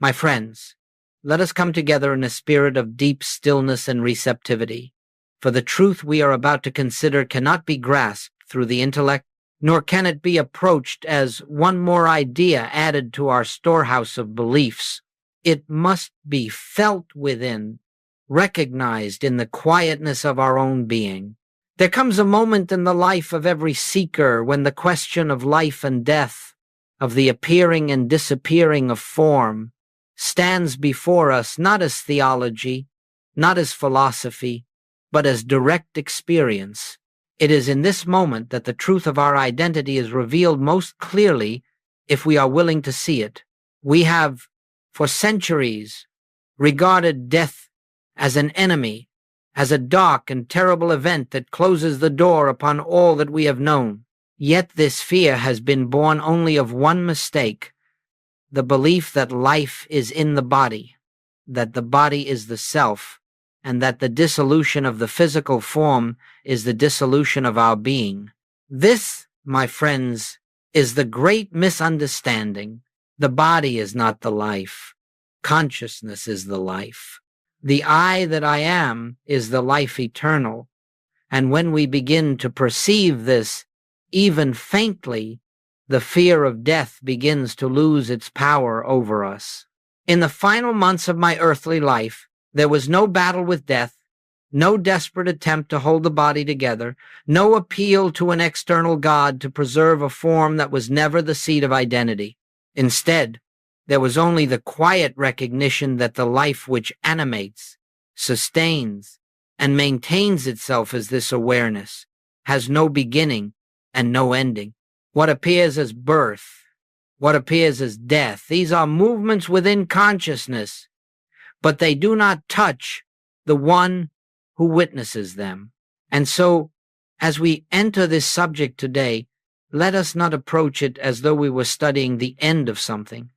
My friends, let us come together in a spirit of deep stillness and receptivity, for the truth we are about to consider cannot be grasped through the intellect, nor can it be approached as one more idea added to our storehouse of beliefs. It must be felt within, recognized in the quietness of our own being. There comes a moment in the life of every seeker when the question of life and death, of the appearing and disappearing of form, stands before us not as theology, not as philosophy, but as direct experience. It is in this moment that the truth of our identity is revealed most clearly if we are willing to see it. We have, for centuries, regarded death as an enemy, as a dark and terrible event that closes the door upon all that we have known. Yet this fear has been born only of one mistake: the belief that life is in the body, that the body is the self, and that the dissolution of the physical form is the dissolution of our being. This, my friends, is the great misunderstanding. The body is not the life. Consciousness is the life. The I that I am is the life eternal. And when we begin to perceive this, even faintly, the fear of death begins to lose its power over us. In the final months of my earthly life, there was no battle with death, no desperate attempt to hold the body together, no appeal to an external God to preserve a form that was never the seat of identity. Instead, there was only the quiet recognition that the life which animates, sustains, and maintains itself as this awareness has no beginning and no ending. What appears as birth, what appears as death, these are movements within consciousness, but they do not touch the one who witnesses them. And so, as we enter this subject today, let us not approach it as though we were studying the end of something.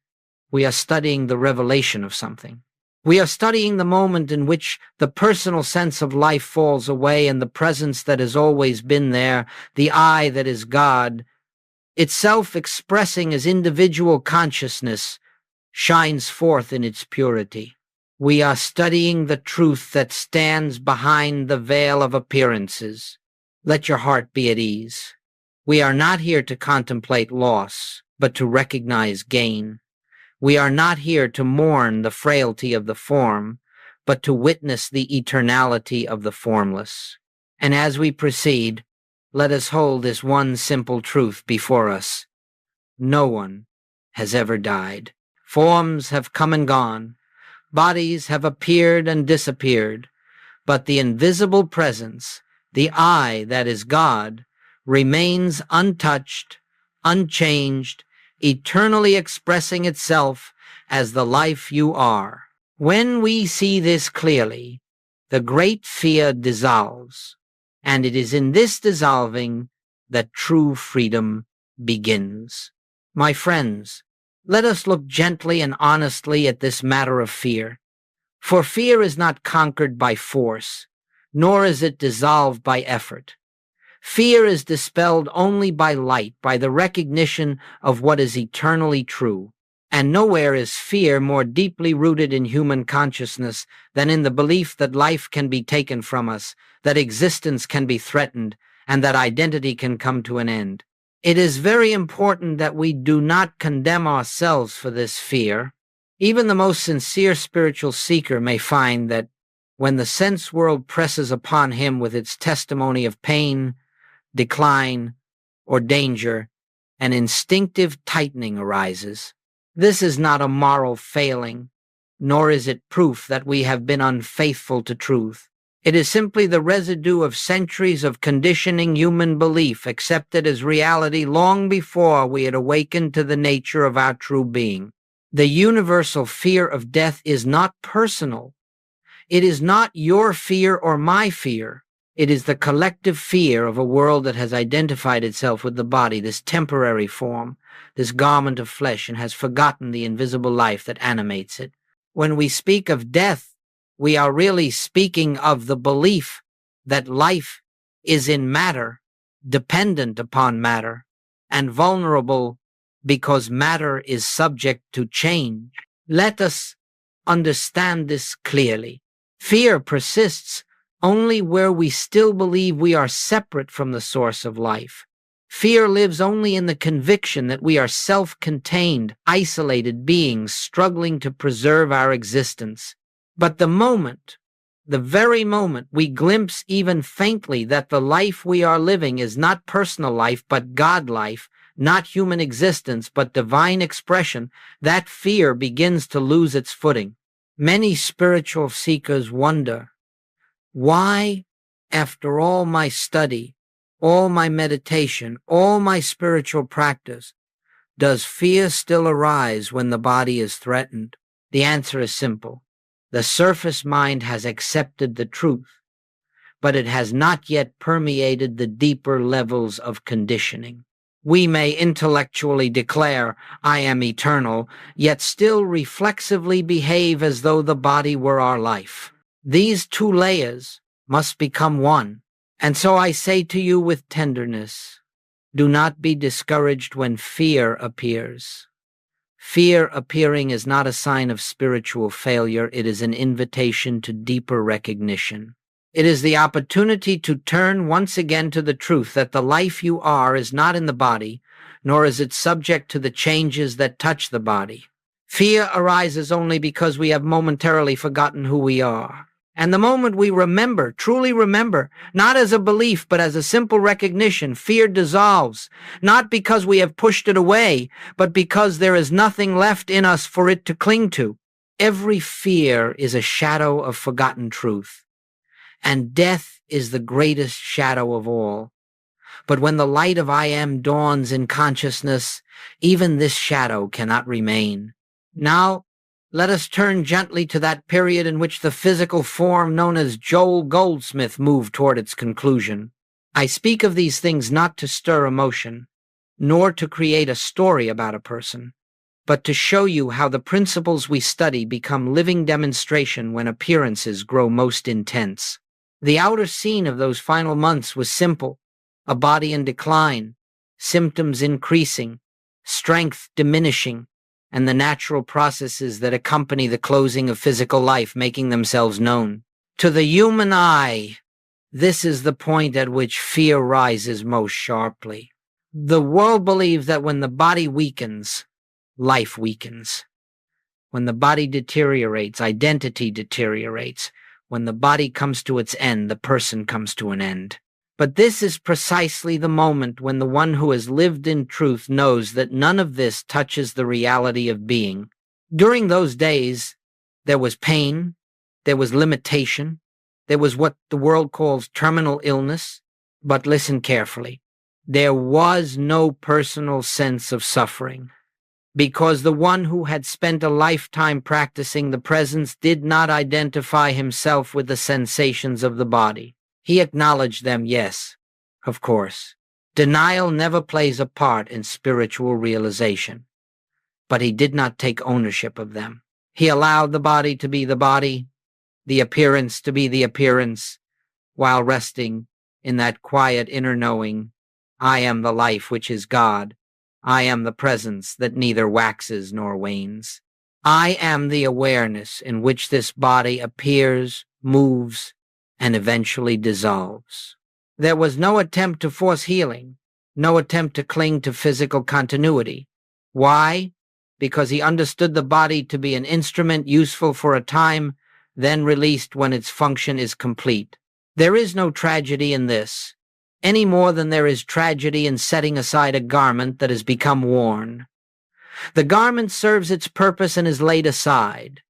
We are studying the revelation of something. We are studying the moment in which the personal sense of life falls away and the presence that has always been there, the I that is God, itself expressing as individual consciousness, shines forth in its purity. We are studying the truth that stands behind the veil of appearances. Let your heart be at ease. We are not here to contemplate loss, but to recognize gain. We are not here to mourn the frailty of the form, but to witness the eternality of the formless. And as we proceed, let us hold this one simple truth before us. No one has ever died. Forms have come and gone. Bodies have appeared and disappeared. But the invisible presence, the I that is God, remains untouched, unchanged, eternally expressing itself as the life you are. When we see this clearly, the great fear dissolves, and it is in this dissolving that true freedom begins. My friends, let us look gently and honestly at this matter of fear, for fear is not conquered by force, nor is it dissolved by effort. Fear is dispelled only by light, by the recognition of what is eternally true. And nowhere is fear more deeply rooted in human consciousness than in the belief that life can be taken from us, that existence can be threatened, and that identity can come to an end. It is very important that we do not condemn ourselves for this fear. Even the most sincere spiritual seeker may find that when the sense world presses upon him with its testimony of pain, decline, or danger, an instinctive tightening arises. This is not a moral failing, nor is it proof that we have been unfaithful to truth. It is simply the residue of centuries of conditioning human belief accepted as reality long before we had awakened to the nature of our true being. The universal fear of death is not personal. It is not your fear or my fear. It is the collective fear of a world that has identified itself with the body, this temporary form, this garment of flesh, and has forgotten the invisible life that animates it. When we speak of death, we are really speaking of the belief that life is in matter, dependent upon matter, and vulnerable because matter is subject to change. Let us understand this clearly. Fear persists only where we still believe we are separate from the source of life. Fear lives only in the conviction that we are self-contained, isolated beings struggling to preserve our existence. But the very moment we glimpse even faintly that the life we are living is not personal life but God life, not human existence but divine expression, that fear begins to lose its footing. Many spiritual seekers wonder, why, after all my study, all my meditation, all my spiritual practice, does fear still arise when the body is threatened? The answer is simple. The surface mind has accepted the truth, but it has not yet permeated the deeper levels of conditioning. We may intellectually declare, I am eternal, yet still reflexively behave as though the body were our life. These two layers must become one. And so I say to you with tenderness, do not be discouraged when fear appears. Fear appearing is not a sign of spiritual failure, it is an invitation to deeper recognition. It is the opportunity to turn once again to the truth that the life you are is not in the body, nor is it subject to the changes that touch the body. Fear arises only because we have momentarily forgotten who we are. And the moment we remember, truly remember, not as a belief but as a simple recognition, fear dissolves, not because we have pushed it away, but because there is nothing left in us for it to cling to. Every fear is a shadow of forgotten truth, and death is the greatest shadow of all. But when the light of I Am dawns in consciousness, even this shadow cannot remain. Now, let us turn gently to that period in which the physical form known as Joel Goldsmith moved toward its conclusion. I speak of these things not to stir emotion, nor to create a story about a person, but to show you how the principles we study become living demonstration when appearances grow most intense. The outer scene of those final months was simple: a body in decline, symptoms increasing, strength diminishing, and the natural processes that accompany the closing of physical life making themselves known. To the human eye, this is the point at which fear rises most sharply. The world believes that when the body weakens, life weakens. When the body deteriorates, identity deteriorates. When the body comes to its end, the person comes to an end. But this is precisely the moment when the one who has lived in truth knows that none of this touches the reality of being. During those days, there was pain, there was limitation, there was what the world calls terminal illness. But listen carefully. There was no personal sense of suffering, because the one who had spent a lifetime practicing the presence did not identify himself with the sensations of the body. He acknowledged them, yes, of course. Denial never plays a part in spiritual realization, but he did not take ownership of them. He allowed the body to be the body, the appearance to be the appearance, while resting in that quiet inner knowing, I am the life which is God. I am the presence that neither waxes nor wanes. I am the awareness in which this body appears, moves, and eventually dissolves. There was no attempt to force healing, no attempt to cling to physical continuity. Why? Because he understood the body to be an instrument useful for a time, then released when its function is complete. There is no tragedy in this, any more than there is tragedy in setting aside a garment that has become worn. The garment serves its purpose and is laid aside,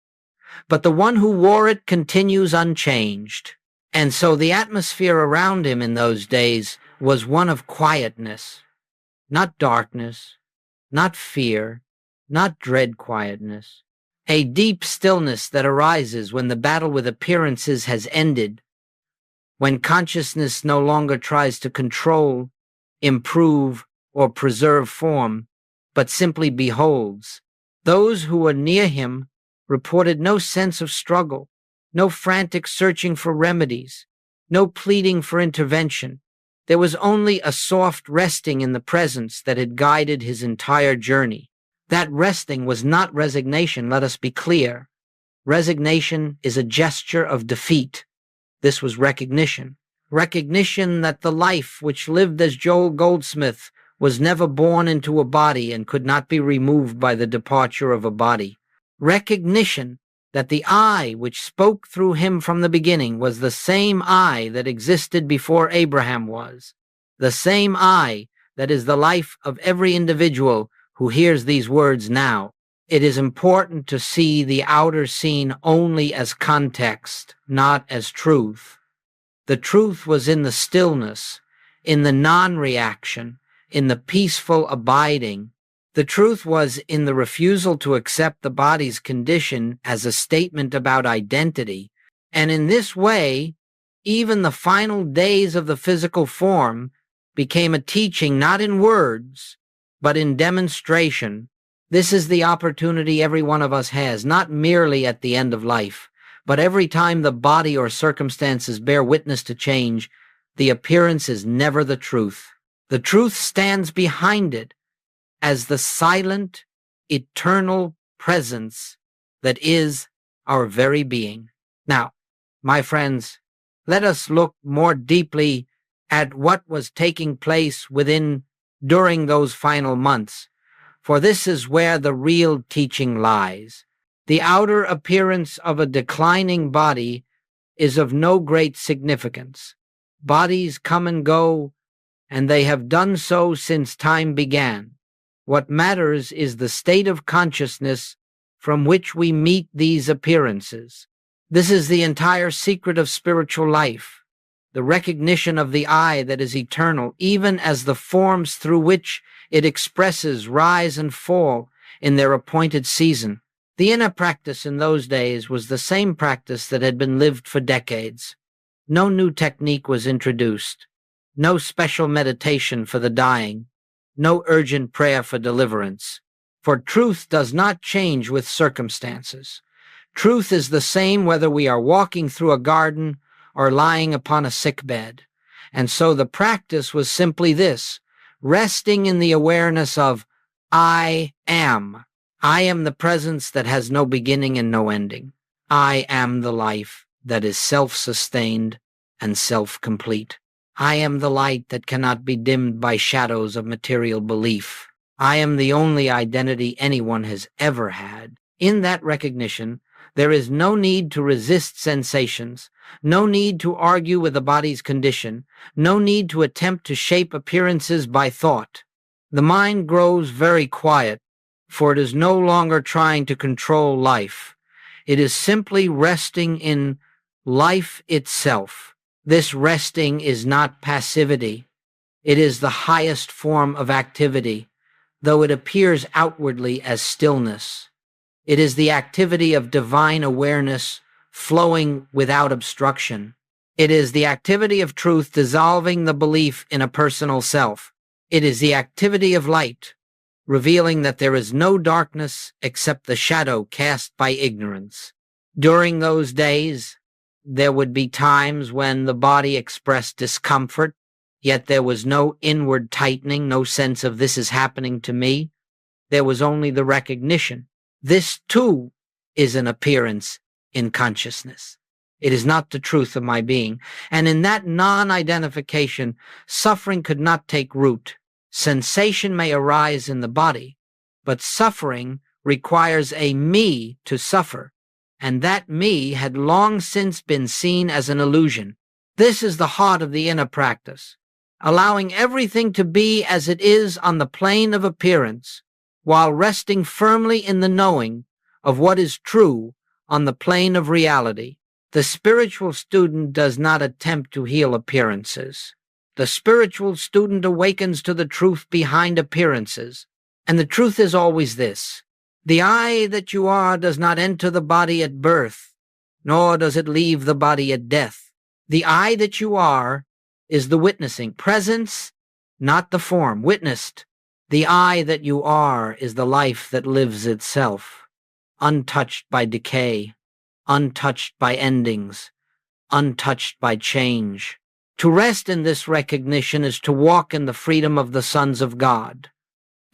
but the one who wore it continues unchanged. And so the atmosphere around him in those days was one of quietness, not darkness, not fear, not dread quietness, a deep stillness that arises when the battle with appearances has ended, when consciousness no longer tries to control, improve, or preserve form, but simply beholds. Those who were near him reported no sense of struggle, no frantic searching for remedies, no pleading for intervention. There was only a soft resting in the presence that had guided his entire journey. That resting was not resignation, let us be clear. Resignation is a gesture of defeat. This was recognition. Recognition that the life which lived as Joel Goldsmith was never born into a body and could not be removed by the departure of a body. Recognition that the I which spoke through him from the beginning was the same I that existed before Abraham was, the same I that is the life of every individual who hears these words now. It is important to see the outer scene only as context, not as truth. The truth was in the stillness, in the non-reaction, in the peaceful abiding. The truth was in the refusal to accept the body's condition as a statement about identity. And in this way, even the final days of the physical form became a teaching not in words, but in demonstration. This is the opportunity every one of us has, not merely at the end of life, but every time the body or circumstances bear witness to change. The appearance is never the truth. The truth stands behind it as the silent, eternal presence that is our very being. Now, my friends, let us look more deeply at what was taking place during those final months, for this is where the real teaching lies. The outer appearance of a declining body is of no great significance. Bodies come and go, and they have done so since time began. What matters is the state of consciousness from which we meet these appearances. This is the entire secret of spiritual life, the recognition of the I that is eternal, even as the forms through which it expresses rise and fall in their appointed season. The inner practice in those days was the same practice that had been lived for decades. No new technique was introduced, no special meditation for the dying, no urgent prayer for deliverance. For truth does not change with circumstances. Truth is the same whether we are walking through a garden or lying upon a sick bed. And so the practice was simply this: resting in the awareness of I am. I am the presence that has no beginning and no ending. I am the life that is self-sustained and self-complete. I am the light that cannot be dimmed by shadows of material belief. I am the only identity anyone has ever had. In that recognition, there is no need to resist sensations, no need to argue with the body's condition, no need to attempt to shape appearances by thought. The mind grows very quiet, for it is no longer trying to control life. It is simply resting in life itself. This resting is not passivity. It is the highest form of activity, though it appears outwardly as stillness. It is the activity of divine awareness flowing without obstruction. It is the activity of truth dissolving the belief in a personal self. It is the activity of light, revealing that there is no darkness except the shadow cast by ignorance. During those days, there would be times when the body expressed discomfort, yet there was no inward tightening, no sense of this is happening to me. There was only the recognition. This, too, is an appearance in consciousness. It is not the truth of my being. And in that non-identification, suffering could not take root. Sensation may arise in the body, but suffering requires a me to suffer, and that me had long since been seen as an illusion. This is the heart of the inner practice, allowing everything to be as it is on the plane of appearance, while resting firmly in the knowing of what is true on the plane of reality. The spiritual student does not attempt to heal appearances. The spiritual student awakens to the truth behind appearances, and the truth is always this: the I that you are does not enter the body at birth, nor does it leave the body at death. The I that you are is the witnessing presence, not the form, witnessed. The I that you are is the life that lives itself, untouched by decay, untouched by endings, untouched by change. To rest in this recognition is to walk in the freedom of the sons of God.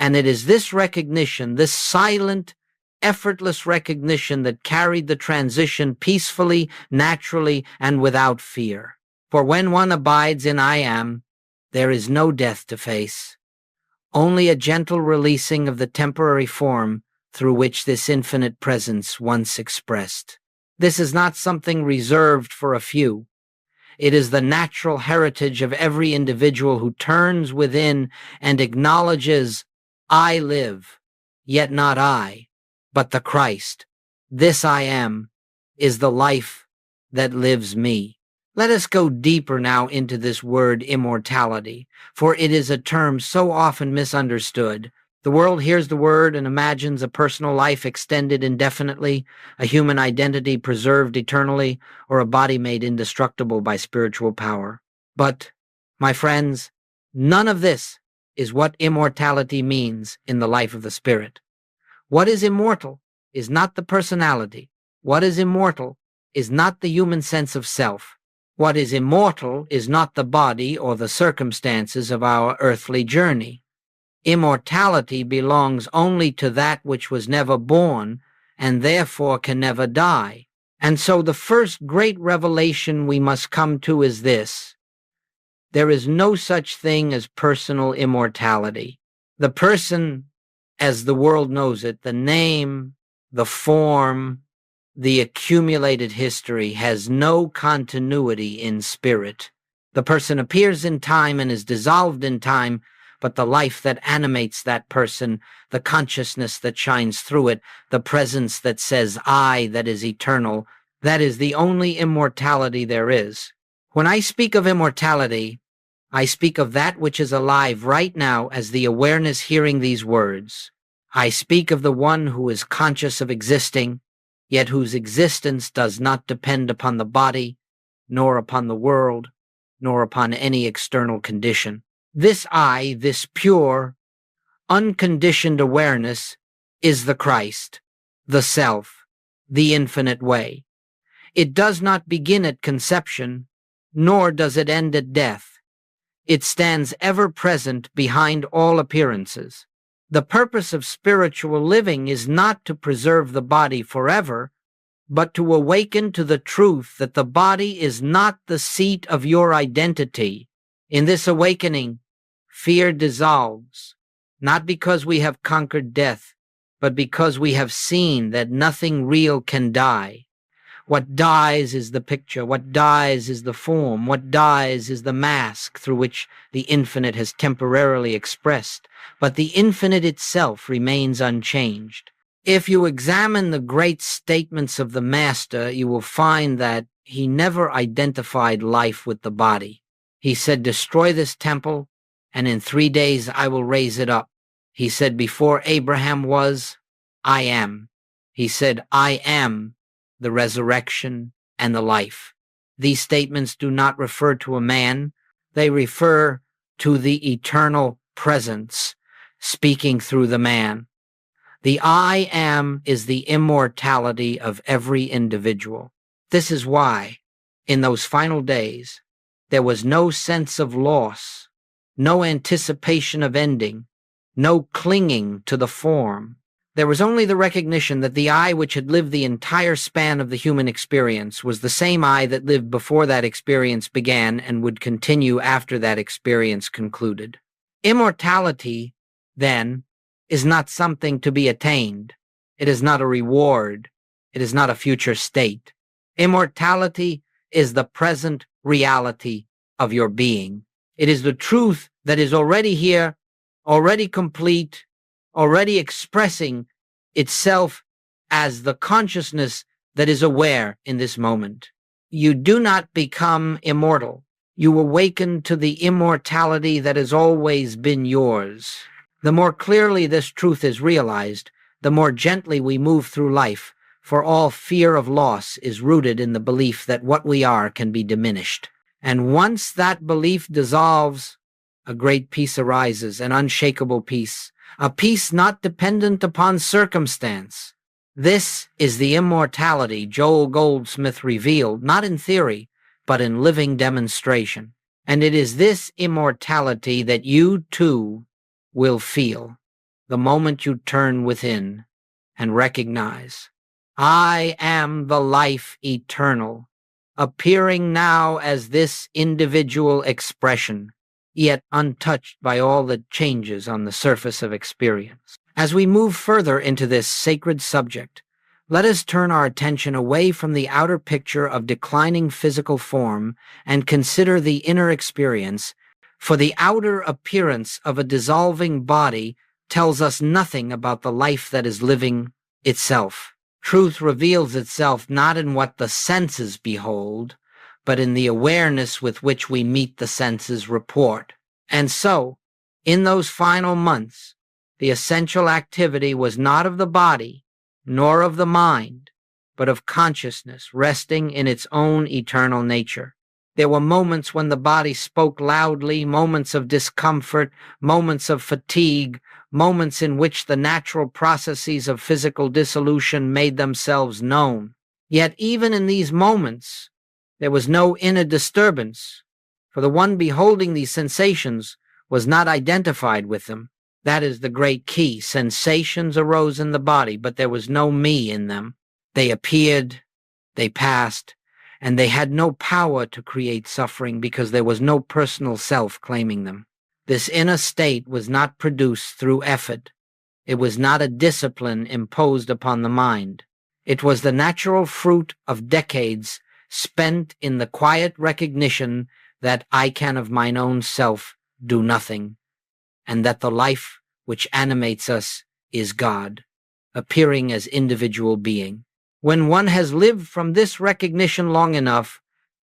And it is this recognition, this silent, effortless recognition that carried the transition peacefully, naturally, and without fear. For when one abides in I am, there is no death to face, only a gentle releasing of the temporary form through which this infinite presence once expressed. This is not something reserved for a few. It is the natural heritage of every individual who turns within and acknowledges, I live, yet not I, but the Christ. This I am is the life that lives me. Let us go deeper now into this word immortality, for it is a term so often misunderstood. The world hears the word and imagines a personal life extended indefinitely, a human identity preserved eternally, or a body made indestructible by spiritual power. But, my friends, none of this is what immortality means in the life of the spirit. What is immortal is not the personality. What is immortal is not the human sense of self. What is immortal is not the body or the circumstances of our earthly journey. Immortality belongs only to that which was never born and therefore can never die. And so the first great revelation we must come to is this: there is no such thing as personal immortality. The person, as the world knows it, the name, the form, the accumulated history, has no continuity in spirit. The person appears in time and is dissolved in time, but the life that animates that person, the consciousness that shines through it, the presence that says I, that is eternal, that is the only immortality there is. When I speak of immortality, I speak of that which is alive right now as the awareness hearing these words. I speak of the one who is conscious of existing, yet whose existence does not depend upon the body, nor upon the world, nor upon any external condition. This I, this pure, unconditioned awareness, is the Christ, the Self, the infinite way. It does not begin at conception, nor does it end at death. It stands ever present behind all appearances. The purpose of spiritual living is not to preserve the body forever, but to awaken to the truth that the body is not the seat of your identity. In this awakening, fear dissolves, not because we have conquered death, but because we have seen that nothing real can die. What dies is the picture, what dies is the form, what dies is the mask through which the infinite has temporarily expressed, but the infinite itself remains unchanged. If you examine the great statements of the Master, you will find that he never identified life with the body. He said, destroy this temple, and in 3 days I will raise it up. He said, before Abraham was, I am. He said, I am the resurrection and the life. These statements do not refer to a man. They refer to the eternal presence speaking through the man. The I am is the immortality of every individual. This is why, in those final days, there was no sense of loss, no anticipation of ending, no clinging to the form. There was only the recognition that the I which had lived the entire span of the human experience was the same I that lived before that experience began and would continue after that experience concluded. Immortality, then, is not something to be attained. It is not a reward. It is not a future state. Immortality is the present reality of your being. It is the truth that is already here, already complete, already expressing itself as the consciousness that is aware in this moment. You do not become immortal. You awaken to the immortality that has always been yours. The more clearly this truth is realized, the more gently we move through life, for all fear of loss is rooted in the belief that what we are can be diminished. And once that belief dissolves, a great peace arises, an unshakable peace, a peace not dependent upon circumstance. This is the immortality Joel Goldsmith revealed, not in theory, but in living demonstration. And it is this immortality that you, too, will feel. the moment you turn within and recognize, I am the life eternal, appearing now as this individual expression, yet untouched by all the changes on the surface of experience. As we move further into this sacred subject, let us turn our attention away from the outer picture of declining physical form and consider the inner experience, for the outer appearance of a dissolving body tells us nothing about the life that is living itself. Truth reveals itself not in what the senses behold, but in the awareness with which we meet the senses' report. And so, in those final months, the essential activity was not of the body, nor of the mind, but of consciousness resting in its own eternal nature. There were moments when the body spoke loudly, moments of discomfort, moments of fatigue, moments in which the natural processes of physical dissolution made themselves known. Yet even in these moments, there was no inner disturbance, for the one beholding these sensations was not identified with them. That is the great key. Sensations arose in the body, but there was no me in them. They appeared, they passed, and they had no power to create suffering because there was no personal self claiming them. This inner state was not produced through effort. It was not a discipline imposed upon the mind. It was the natural fruit of decades spent in the quiet recognition that I can of mine own self do nothing, and that the life which animates us is God, appearing as individual being. When one has lived from this recognition long enough,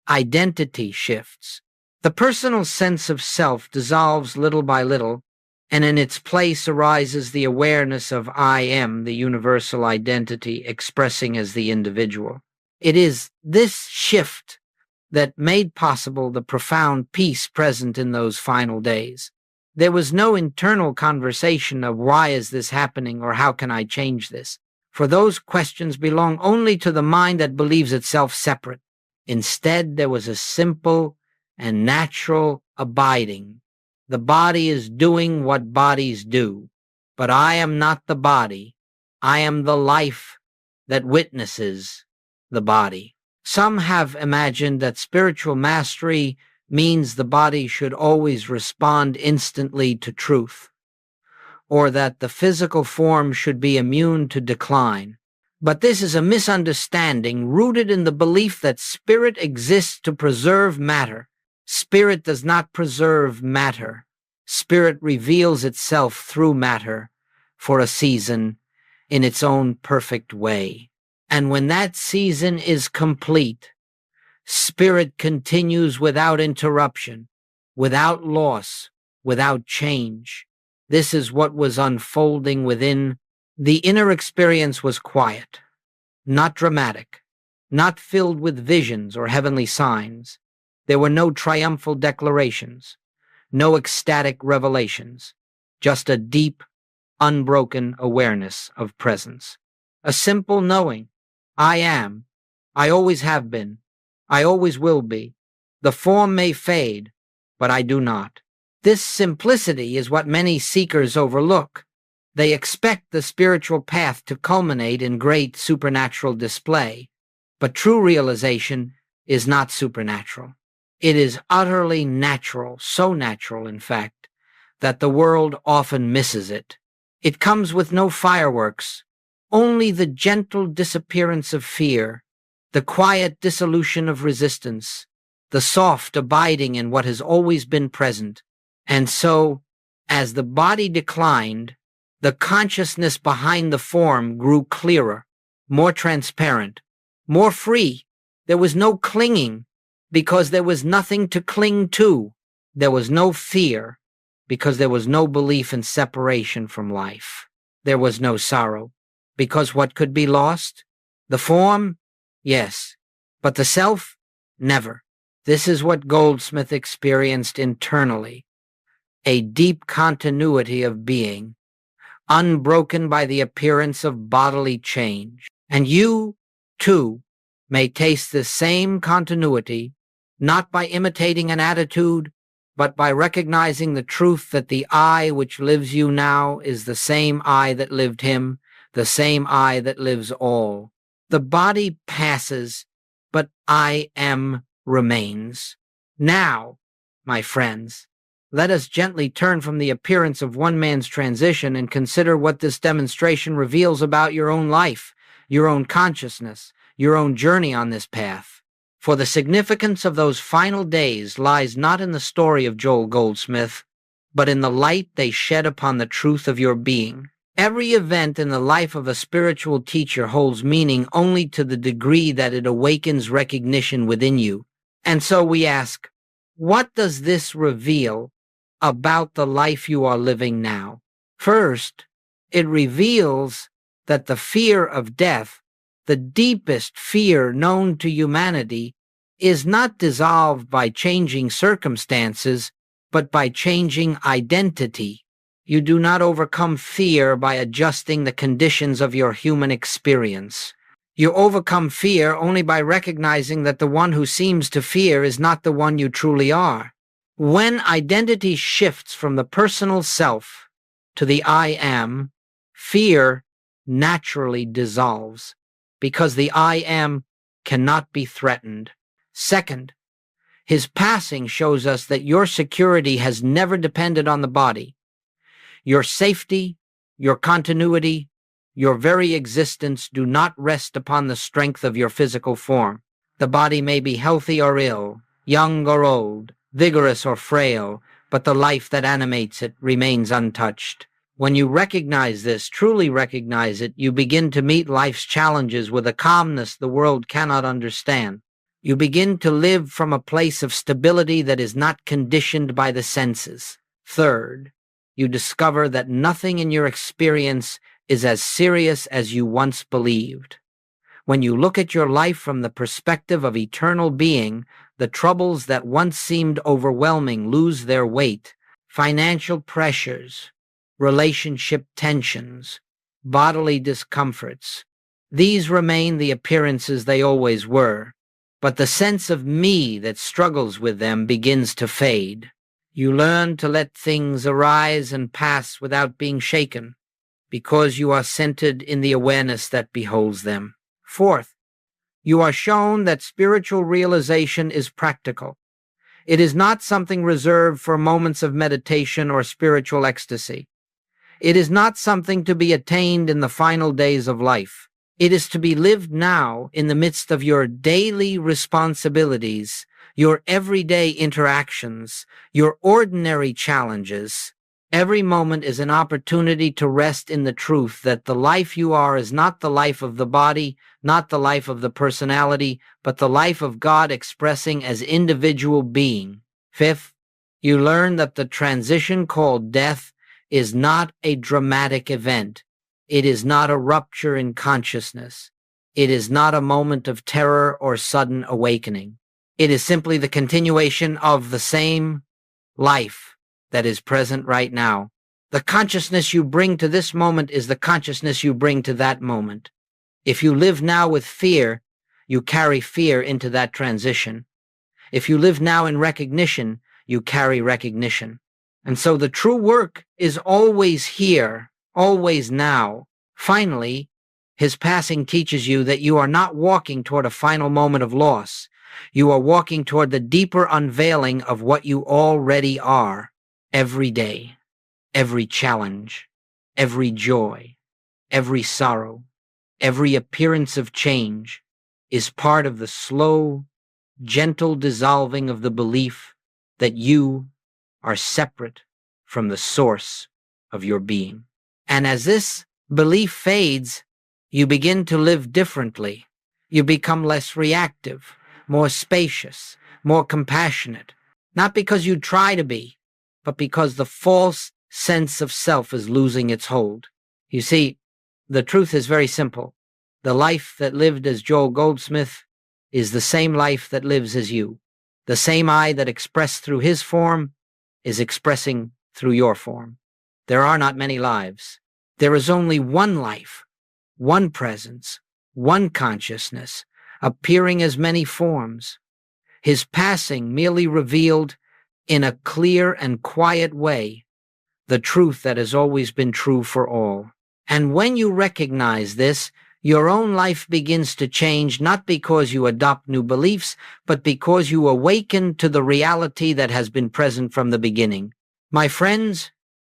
identity shifts. The personal sense of self dissolves little by little, and in its place arises the awareness of I am, the universal identity expressing as the individual. It is this shift that made possible the profound peace present in those final days. There was no internal conversation of why is this happening or how can I change this, for those questions belong only to the mind that believes itself separate. Instead, there was a simple and natural abiding. The body is doing what bodies do, but I am not the body. I am the life that witnesses the body. Some have imagined that spiritual mastery means the body should always respond instantly to truth, or that the physical form should be immune to decline. But this is a misunderstanding rooted in the belief that spirit exists to preserve matter. Spirit does not preserve matter. Spirit reveals itself through matter for a season in its own perfect way. And when that season is complete, spirit continues without interruption, without loss, without change. This is what was unfolding within. The inner experience was quiet, not dramatic, not filled with visions or heavenly signs. There were no triumphal declarations, no ecstatic revelations, just a deep, unbroken awareness of presence. A simple knowing, I am, I always have been, I always will be. The form may fade, but I do not. This simplicity is what many seekers overlook. They expect the spiritual path to culminate in great supernatural display, but true realization is not supernatural. It is utterly natural, so natural, in fact, that the world often misses it. It comes with no fireworks, only the gentle disappearance of fear, the quiet dissolution of resistance, the soft abiding in what has always been present. And so, as the body declined, the consciousness behind the form grew clearer, more transparent, more free. There was no clinging, because there was nothing to cling to. There was no fear, because there was no belief in separation from life. There was no sorrow, because what could be lost? The form? Yes. But the self? Never. This is what Goldsmith experienced internally, a deep continuity of being, unbroken by the appearance of bodily change. And you, too, may taste the same continuity, not by imitating an attitude, but by recognizing the truth that the I which lives you now is the same I that lived him, the same I that lives all. The body passes, but I am remains. Now, my friends, let us gently turn from the appearance of one man's transition and consider what this demonstration reveals about your own life, your own consciousness, your own journey on this path. For the significance of those final days lies not in the story of Joel Goldsmith, but in the light they shed upon the truth of your being. Every event in the life of a spiritual teacher holds meaning only to the degree that it awakens recognition within you. And so we ask, what does this reveal about the life you are living now? First, it reveals that the fear of death, the deepest fear known to humanity, is not dissolved by changing circumstances, but by changing identity. You do not overcome fear by adjusting the conditions of your human experience. You overcome fear only by recognizing that the one who seems to fear is not the one you truly are. When identity shifts from the personal self to the I am, fear naturally dissolves, because the I am cannot be threatened. Second, his passing shows us that your security has never depended on the body. Your safety, your continuity, your very existence do not rest upon the strength of your physical form. The body may be healthy or ill, young or old, vigorous or frail, but the life that animates it remains untouched. When you recognize this, truly recognize it, you begin to meet life's challenges with a calmness the world cannot understand. You begin to live from a place of stability that is not conditioned by the senses. Third, you discover that nothing in your experience is as serious as you once believed. When you look at your life from the perspective of eternal being, the troubles that once seemed overwhelming lose their weight. Financial pressures, relationship tensions, bodily discomforts. These remain the appearances they always were, but the sense of me that struggles with them begins to fade. You learn to let things arise and pass without being shaken, because you are centered in the awareness that beholds them. Fourth, you are shown that spiritual realization is practical. It is not something reserved for moments of meditation or spiritual ecstasy. It is not something to be attained in the final days of life. It is to be lived now in the midst of your daily responsibilities, your everyday interactions, your ordinary challenges. Every moment is an opportunity to rest in the truth that the life you are is not the life of the body, not the life of the personality, but the life of God expressing as individual being. Fifth, you learn that the transition called death is not a dramatic event. It is not a rupture in consciousness. It is not a moment of terror or sudden awakening. It is simply the continuation of the same life that is present right now. The consciousness you bring to this moment is the consciousness you bring to that moment. If you live now with fear, you carry fear into that transition. If you live now in recognition, you carry recognition. And so the true work is always here, always now. Finally, his passing teaches you that you are not walking toward a final moment of loss. You are walking toward the deeper unveiling of what you already are. Every day, every challenge, every joy, every sorrow, every appearance of change is part of the slow, gentle dissolving of the belief that you are separate from the source of your being. And as this belief fades, you begin to live differently. You become less reactive, more spacious, more compassionate, not because you try to be, but because the false sense of self is losing its hold. You see, the truth is very simple. The life that lived as Joel Goldsmith is the same life that lives as you. The same I that expressed through his form is expressing through your form. There are not many lives. There is only one life, one presence, one consciousness, appearing as many forms. His passing merely revealed in a clear and quiet way, the truth that has always been true for all. And when you recognize this, your own life begins to change, not because you adopt new beliefs, but because you awaken to the reality that has been present from the beginning. My friends,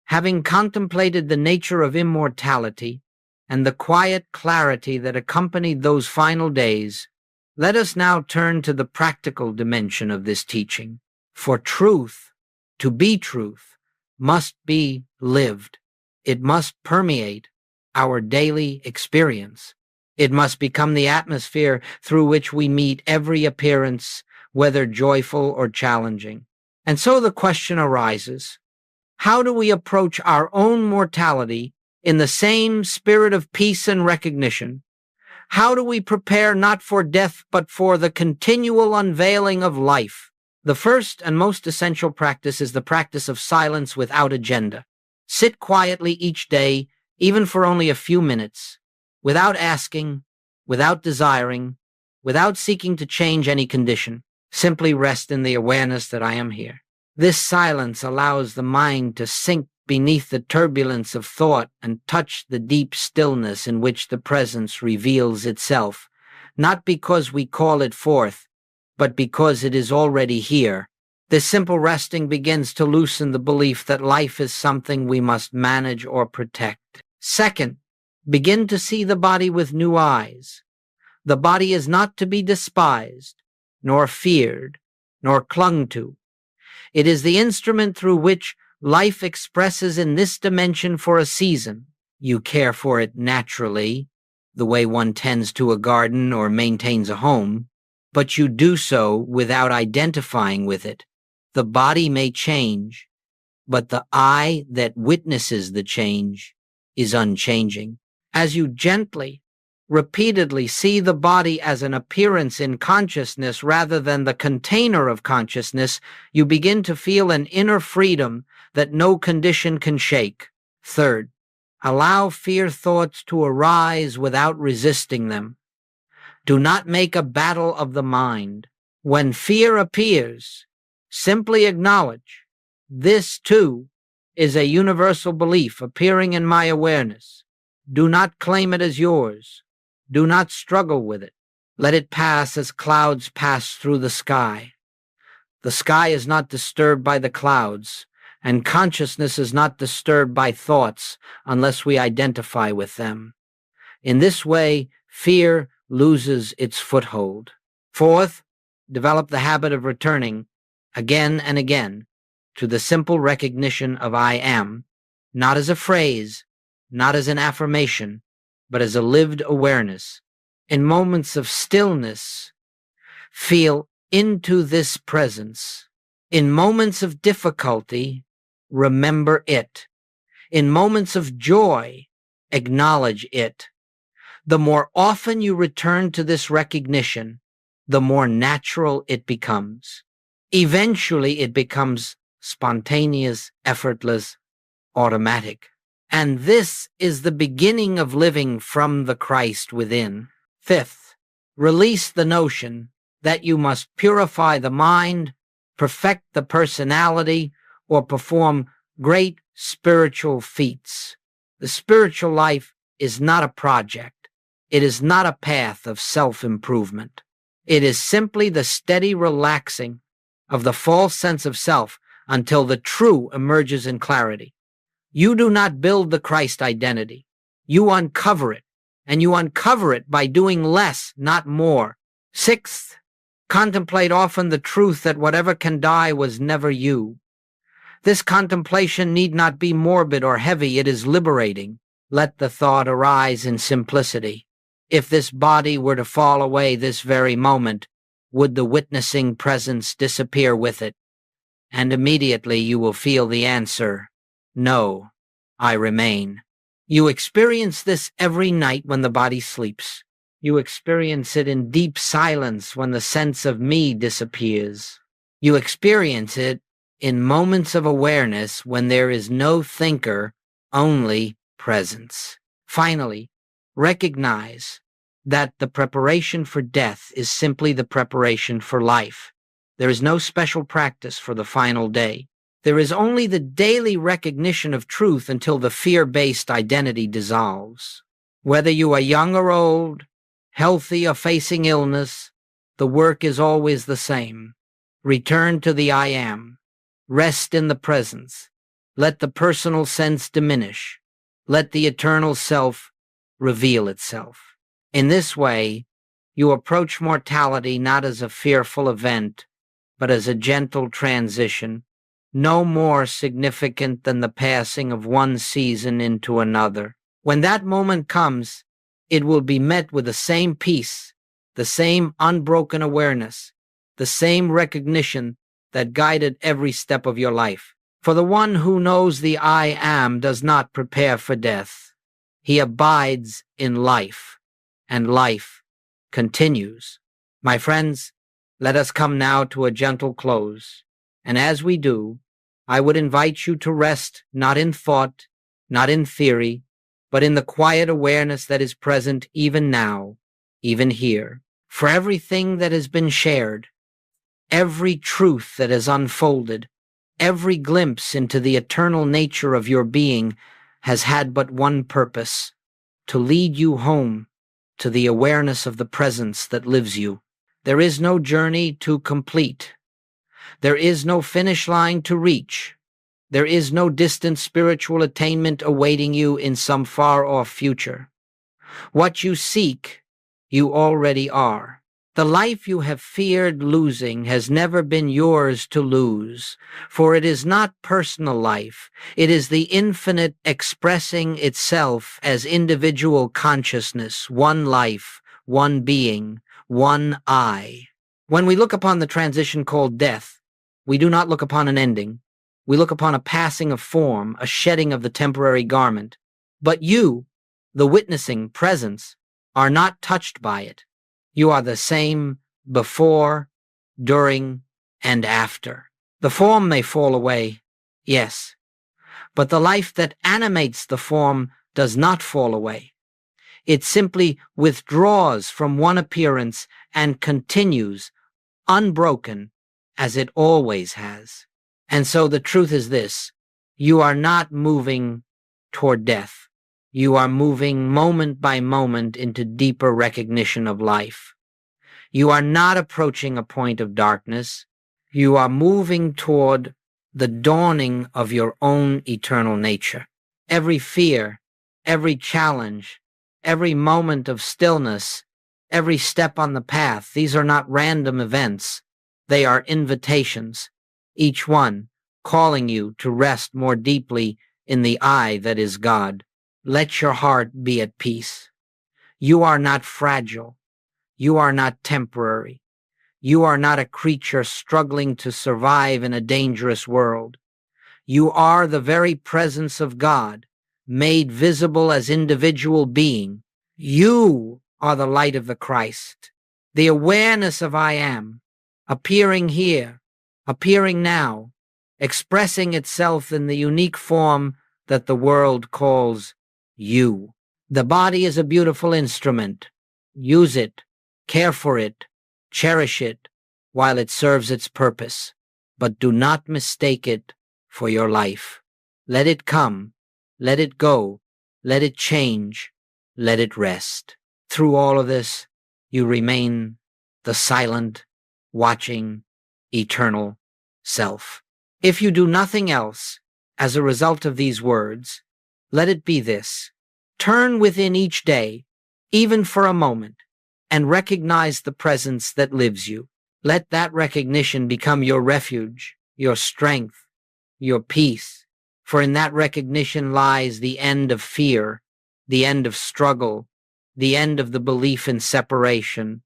having contemplated the nature of immortality and the quiet clarity that accompanied those final days, let us now turn to the practical dimension of this teaching. For truth, to be truth, must be lived. It must permeate our daily experience. It must become the atmosphere through which we meet every appearance, whether joyful or challenging. And so the question arises, how do we approach our own mortality in the same spirit of peace and recognition? How do we prepare not for death, but for the continual unveiling of life? The first and most essential practice is the practice of silence without agenda. Sit quietly each day, even for only a few minutes, without asking, without desiring, without seeking to change any condition. Simply rest in the awareness that I am here. This silence allows the mind to sink beneath the turbulence of thought and touch the deep stillness in which the presence reveals itself, not because we call it forth, but because it is already here. This simple resting begins to loosen the belief that life is something we must manage or protect. Second, begin to see the body with new eyes. The body is not to be despised, nor feared, nor clung to. It is the instrument through which life expresses in this dimension for a season. You care for it naturally, the way one tends to a garden or maintains a home, but you do so without identifying with it. The body may change, but the eye that witnesses the change is unchanging. As you gently, repeatedly see the body as an appearance in consciousness rather than the container of consciousness, you begin to feel an inner freedom that no condition can shake. Third, allow fear thoughts to arise without resisting them. Do not make a battle of the mind. When fear appears, simply acknowledge, this too is a universal belief appearing in my awareness. Do not claim it as yours. Do not struggle with it. Let it pass as clouds pass through the sky. The sky is not disturbed by the clouds, and consciousness is not disturbed by thoughts unless we identify with them. In this way, fear loses its foothold. Fourth, develop the habit of returning again and again to the simple recognition of I am, not as a phrase, not as an affirmation, but as a lived awareness. In moments of stillness, feel into this presence. In moments of difficulty, remember it. In moments of joy, acknowledge it. The more often you return to this recognition, the more natural it becomes. Eventually, it becomes spontaneous, effortless, automatic. And this is the beginning of living from the Christ within. Fifth, release the notion that you must purify the mind, perfect the personality, or perform great spiritual feats. The spiritual life is not a project. It is not a path of self-improvement. It is simply the steady relaxing of the false sense of self until the true emerges in clarity. You do not build the Christ identity. You uncover it, and you uncover it by doing less, not more. Sixth, contemplate often the truth that whatever can die was never you. This contemplation need not be morbid or heavy. It is liberating. Let the thought arise in simplicity. If this body were to fall away this very moment, would the witnessing presence disappear with it? And immediately you will feel the answer, no, I remain. You experience this every night when the body sleeps. You experience it in deep silence when the sense of me disappears. You experience it in moments of awareness when there is no thinker, only presence. Finally, recognize that the preparation for death is simply the preparation for life. There is no special practice for the final day. There is only the daily recognition of truth until the fear-based identity dissolves. Whether you are young or old, healthy or facing illness, the work is always the same. Return to the I am. Rest in the presence. Let the personal sense diminish. Let the eternal self reveal itself. In this way, you approach mortality not as a fearful event, but as a gentle transition, no more significant than the passing of one season into another. When that moment comes, it will be met with the same peace, the same unbroken awareness, the same recognition that guided every step of your life. For the one who knows the I am does not prepare for death. He abides in life, and life continues. My friends, let us come now to a gentle close, and as we do, I would invite you to rest not in thought, not in theory, but in the quiet awareness that is present even now, even here. For everything that has been shared, every truth that has unfolded, every glimpse into the eternal nature of your being has had but one purpose: to lead you home to the awareness of the presence that lives you. There is no journey to complete. There is no finish line to reach. There is no distant spiritual attainment awaiting you in some far-off future. What you seek, you already are. The life you have feared losing has never been yours to lose, for it is not personal life. It is the infinite expressing itself as individual consciousness, one life, one being, one I. When we look upon the transition called death, we do not look upon an ending. We look upon a passing of form, a shedding of the temporary garment. But you, the witnessing presence, are not touched by it. You are the same before, during, and after. The form may fall away, yes, but the life that animates the form does not fall away. It simply withdraws from one appearance and continues, unbroken, as it always has. And so the truth is this: you are not moving toward death. You are moving moment by moment into deeper recognition of life. You are not approaching a point of darkness. You are moving toward the dawning of your own eternal nature. Every fear, every challenge, every moment of stillness, every step on the path, these are not random events. They are invitations, each one calling you to rest more deeply in the I that is God. Let your heart be at peace. You are not fragile. You are not temporary. You are not a creature struggling to survive in a dangerous world. You are the very presence of God, made visible as individual being. You are the light of the Christ, the awareness of I am, appearing here, appearing now, expressing itself in the unique form that the world calls you. The body is a beautiful instrument. Use it, care for it, cherish it while it serves its purpose, but do not mistake it for your life. Let it come, let it go, let it change, let it rest. Through all of this, you remain the silent, watching, eternal self. If you do nothing else as a result of these words, let it be this: turn within each day, even for a moment, and recognize the presence that lives you. Let that recognition become your refuge, your strength, your peace. For in that recognition lies the end of fear, the end of struggle, the end of the belief in separation.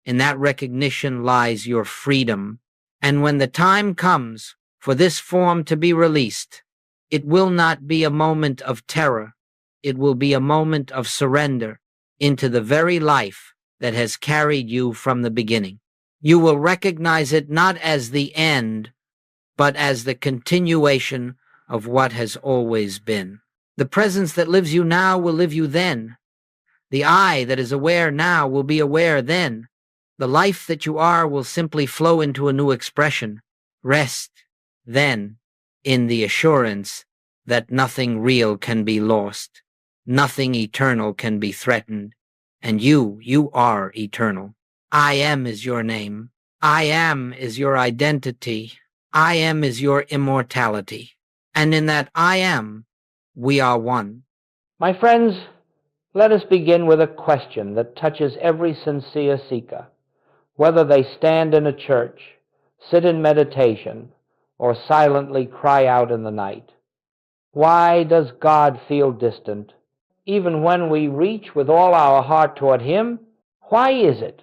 In that recognition lies your freedom. And when the time comes for this form to be released, it will not be a moment of terror. It will be a moment of surrender into the very life that has carried you from the beginning. You will recognize it not as the end, but as the continuation of what has always been. The presence that lives you now will live you then. The I that is aware now will be aware then. The life that you are will simply flow into a new expression. Rest, then, in the assurance that nothing real can be lost, nothing eternal can be threatened, and you are eternal. I am is your name. I am is your identity. I am is your immortality. And in that I am, we are one. My friends, let us begin with a question that touches every sincere seeker, whether they stand in a church, sit in meditation, or silently cry out in the night. Why does God feel distant, even when we reach with all our heart toward Him? Why is it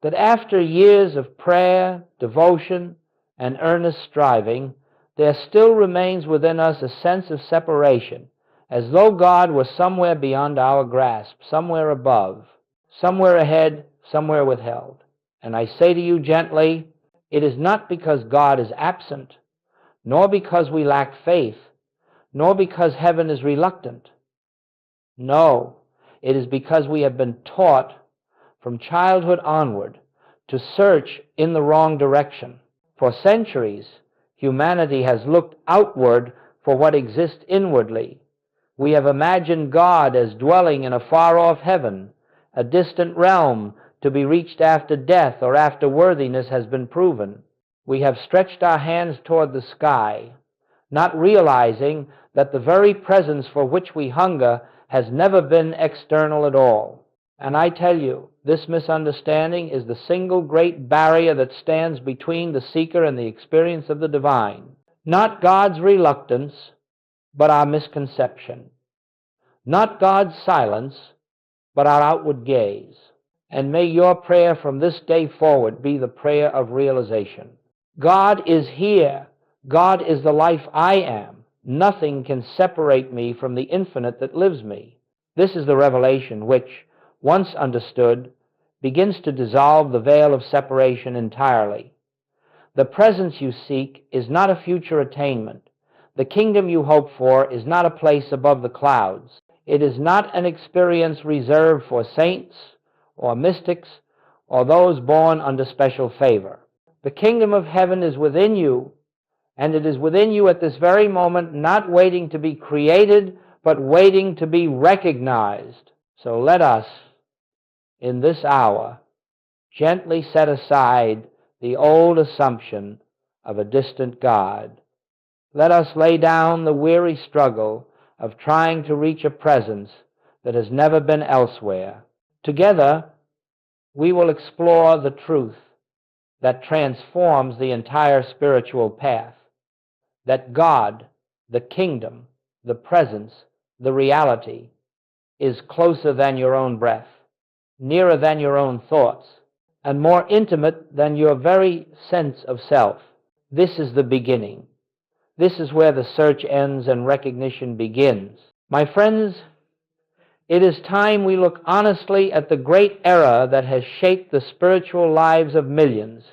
that after years of prayer, devotion, and earnest striving, there still remains within us a sense of separation, as though God were somewhere beyond our grasp, somewhere above, somewhere ahead, somewhere withheld? And I say to you gently, it is not because God is absent, nor because we lack faith, nor because heaven is reluctant. No, it is because we have been taught from childhood onward to search in the wrong direction. For centuries, humanity has looked outward for what exists inwardly. We have imagined God as dwelling in a far-off heaven, a distant realm to be reached after death or after worthiness has been proven. We have stretched our hands toward the sky, not realizing that the very presence for which we hunger has never been external at all. And I tell you, this misunderstanding is the single great barrier that stands between the seeker and the experience of the divine. Not God's reluctance, but our misconception. Not God's silence, but our outward gaze. And may your prayer from this day forward be the prayer of realization. God is here. God is the life I am. Nothing can separate me from the infinite that lives me. This is the revelation which, once understood, begins to dissolve the veil of separation entirely. The presence you seek is not a future attainment. The kingdom you hope for is not a place above the clouds. It is not an experience reserved for saints or mystics or those born under special favor. The kingdom of heaven is within you, and it is within you at this very moment, not waiting to be created, but waiting to be recognized. So let us, in this hour, gently set aside the old assumption of a distant God. Let us lay down the weary struggle of trying to reach a presence that has never been elsewhere. Together, we will explore the truth that transforms the entire spiritual path, that God, the kingdom, the presence, the reality, is closer than your own breath, nearer than your own thoughts, and more intimate than your very sense of self. This is the beginning. This is where the search ends and recognition begins. My friends, it is time we look honestly at the great error that has shaped the spiritual lives of millions.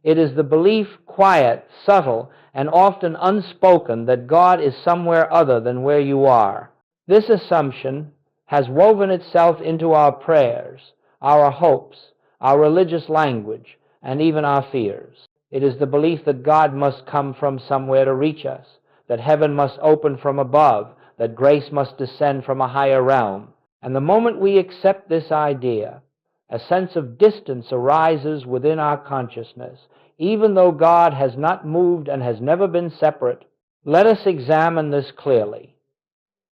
It is the belief, quiet, subtle, and often unspoken, that God is somewhere other than where you are. This assumption has woven itself into our prayers, our hopes, our religious language, and even our fears. It is the belief that God must come from somewhere to reach us, that heaven must open from above, that grace must descend from a higher realm. And the moment we accept this idea, a sense of distance arises within our consciousness, even though God has not moved and has never been separate. Let us examine this clearly.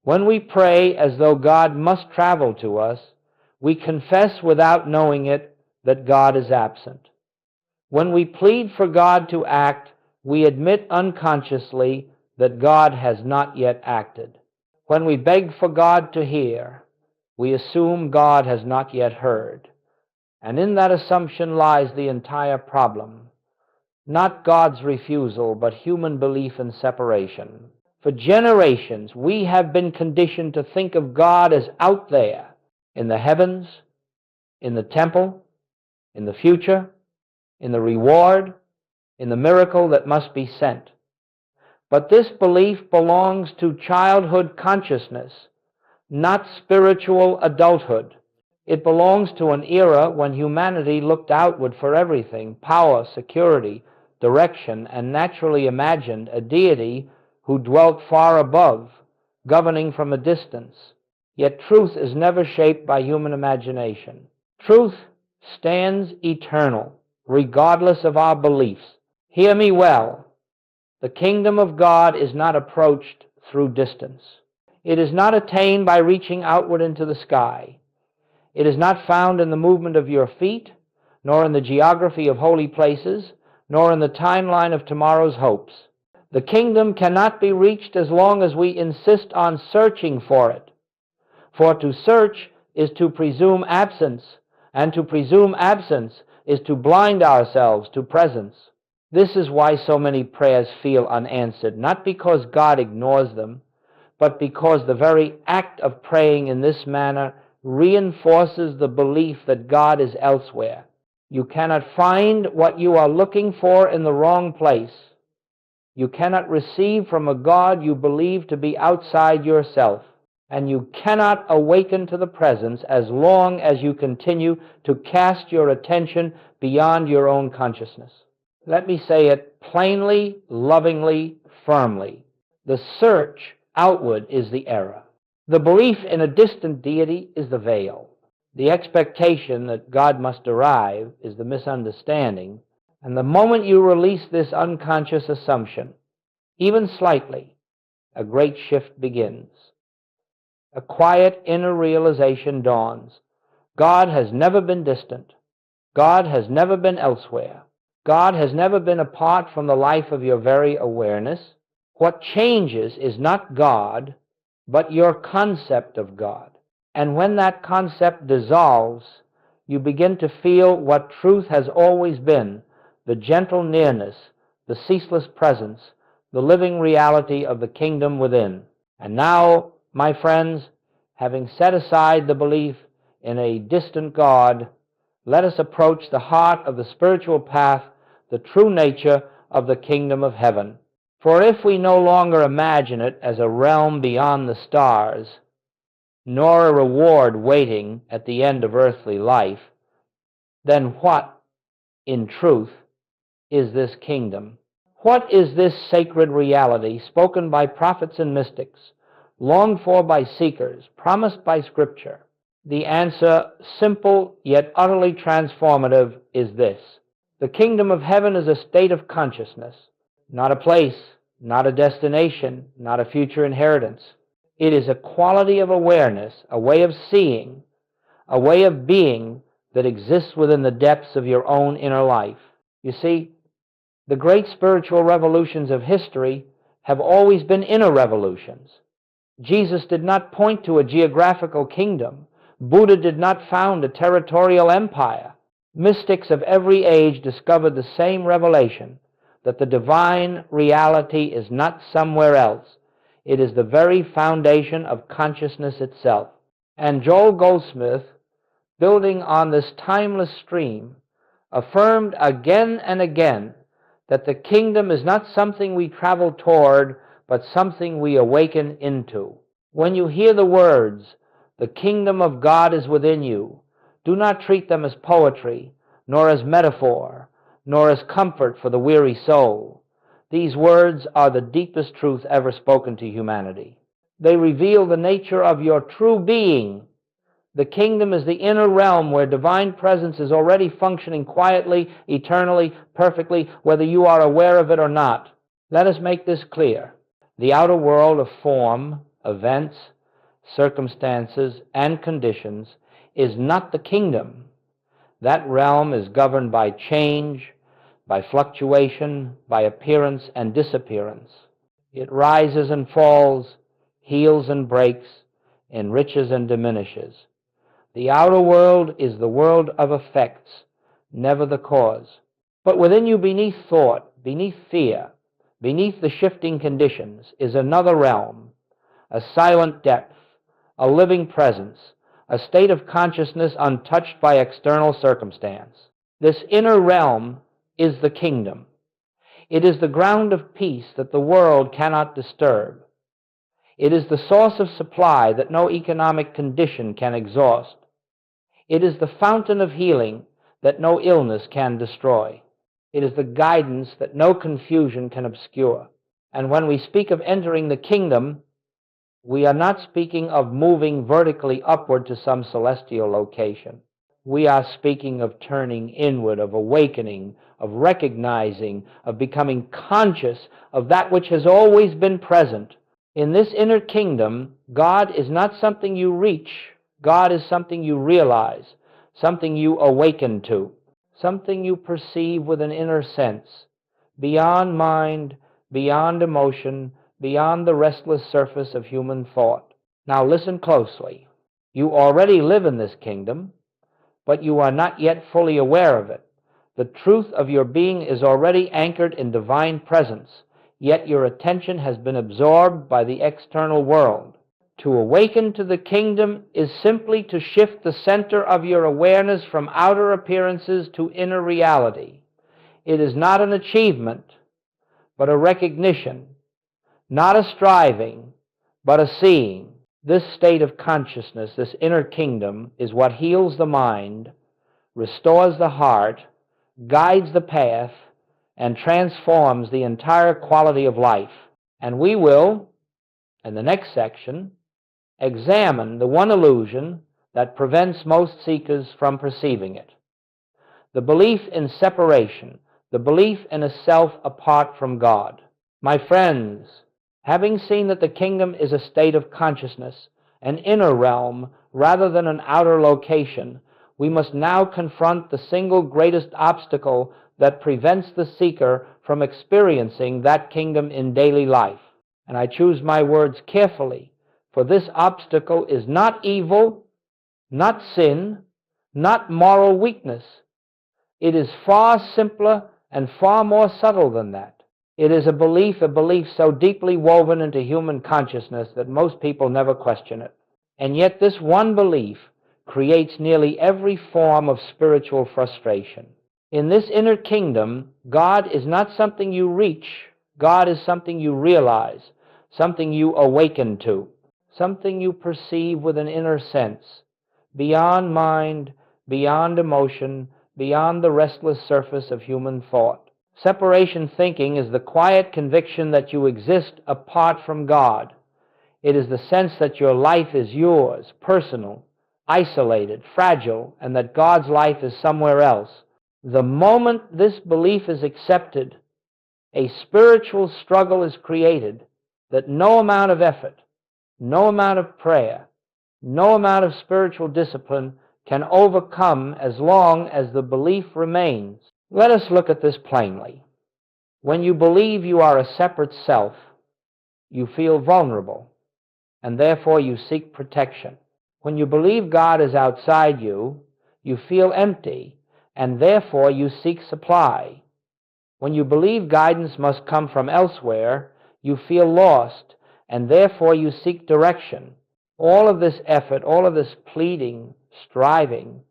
When we pray as though God must travel to us, we confess without knowing it that God is absent. When we plead for God to act, we admit unconsciously that God has not yet acted. When we beg for God to hear, we assume God has not yet heard. And in that assumption lies the entire problem. Not God's refusal, but human belief in separation. For generations, we have been conditioned to think of God as out there, in the heavens, in the temple, in the future, in the reward, in the miracle that must be sent. But this belief belongs to childhood consciousness, not spiritual adulthood. It belongs to an era when humanity looked outward for everything: power, security, direction, and naturally imagined a deity who dwelt far above, governing from a distance. Yet truth is never shaped by human imagination. Truth stands eternal, regardless of our beliefs. Hear me well. The kingdom of God is not approached through distance. It is not attained by reaching outward into the sky. It is not found in the movement of your feet, nor in the geography of holy places, nor in the timeline of tomorrow's hopes. The kingdom cannot be reached as long as we insist on searching for it. For to search is to presume absence, and to presume absence is to blind ourselves to presence. This is why so many prayers feel unanswered, not because God ignores them, but because the very act of praying in this manner reinforces the belief that God is elsewhere. You cannot find what you are looking for in the wrong place. You cannot receive from a God you believe to be outside yourself. And you cannot awaken to the presence as long as you continue to cast your attention beyond your own consciousness. Let me say it plainly, lovingly, firmly. The search outward is the error. The belief in a distant deity is the veil. The expectation that God must arrive is the misunderstanding. And the moment you release this unconscious assumption, even slightly, a great shift begins. A quiet inner realization dawns. God has never been distant. God has never been elsewhere. God has never been apart from the life of your very awareness. What changes is not God, but your concept of God. And when that concept dissolves, you begin to feel what truth has always been: the gentle nearness, the ceaseless presence, the living reality of the kingdom within. And now, my friends, having set aside the belief in a distant God, let us approach the heart of the spiritual path, the true nature of the kingdom of heaven. For if we no longer imagine it as a realm beyond the stars, nor a reward waiting at the end of earthly life, then what, in truth, is this kingdom? What is this sacred reality spoken by prophets and mystics, longed for by seekers, promised by Scripture? The answer, simple yet utterly transformative, is this: the kingdom of heaven is a state of consciousness, not a place, not a destination, not a future inheritance. It is a quality of awareness, a way of seeing, a way of being that exists within the depths of your own inner life. You see, the great spiritual revolutions of history have always been inner revolutions. Jesus did not point to a geographical kingdom. Buddha did not found a territorial empire. Mystics of every age discovered the same revelation, that the divine reality is not somewhere else. It is the very foundation of consciousness itself. And Joel Goldsmith, building on this timeless stream, affirmed again and again that the kingdom is not something we travel toward, but something we awaken into. When you hear the words, "The kingdom of God is within you," do not treat them as poetry, nor as metaphor, nor as comfort for the weary soul. These words are the deepest truth ever spoken to humanity. They reveal the nature of your true being. The kingdom is the inner realm where divine presence is already functioning quietly, eternally, perfectly, whether you are aware of it or not. Let us make this clear. The outer world of form, events, circumstances, and conditions is not the kingdom. That realm is governed by change, by fluctuation, by appearance and disappearance. It rises and falls, heals and breaks, enriches and diminishes. The outer world is the world of effects, never the cause. But within you, beneath thought, beneath fear, beneath the shifting conditions, is another realm, a silent depth, a living presence, a state of consciousness untouched by external circumstance. This inner realm is the kingdom. It is the ground of peace that the world cannot disturb. It is the source of supply that no economic condition can exhaust. It is the fountain of healing that no illness can destroy. It is the guidance that no confusion can obscure. And when we speak of entering the kingdom, we are not speaking of moving vertically upward to some celestial location. We are speaking of turning inward, of awakening, of recognizing, of becoming conscious of that which has always been present. In this inner kingdom, God is not something you reach. God is something you realize, something you awaken to, something you perceive with an inner sense, beyond mind, beyond emotion, beyond the restless surface of human thought. Now listen closely. You already live in this kingdom, but you are not yet fully aware of it. The truth of your being is already anchored in divine presence, yet your attention has been absorbed by the external world. To awaken to the kingdom is simply to shift the center of your awareness from outer appearances to inner reality. It is not an achievement, but a recognition, not a striving, but a seeing. This state of consciousness, this inner kingdom, is what heals the mind, restores the heart, guides the path, and transforms the entire quality of life. And we will, in the next section, examine the one illusion that prevents most seekers from perceiving it. The belief in separation, the belief in a self apart from God. My friends, having seen that the kingdom is a state of consciousness, an inner realm rather than an outer location, we must now confront the single greatest obstacle that prevents the seeker from experiencing that kingdom in daily life. And I choose my words carefully, for this obstacle is not evil, not sin, not moral weakness. It is far simpler and far more subtle than that. It is a belief so deeply woven into human consciousness that most people never question it. And yet this one belief creates nearly every form of spiritual frustration. In this inner kingdom, God is not something you reach. God is something you realize, something you awaken to, something you perceive with an inner sense, beyond mind, beyond emotion, beyond the restless surface of human thought. Separation thinking is the quiet conviction that you exist apart from God. It is the sense that your life is yours, personal, isolated, fragile, and that God's life is somewhere else. The moment this belief is accepted, a spiritual struggle is created that no amount of effort, no amount of prayer, no amount of spiritual discipline can overcome as long as the belief remains. Let us look at this plainly. When you believe you are a separate self, you feel vulnerable, and therefore you seek protection. When you believe God is outside you, you feel empty, and therefore you seek supply. When you believe guidance must come from elsewhere, you feel lost, and therefore you seek direction. All of this effort, all of this pleading, striving,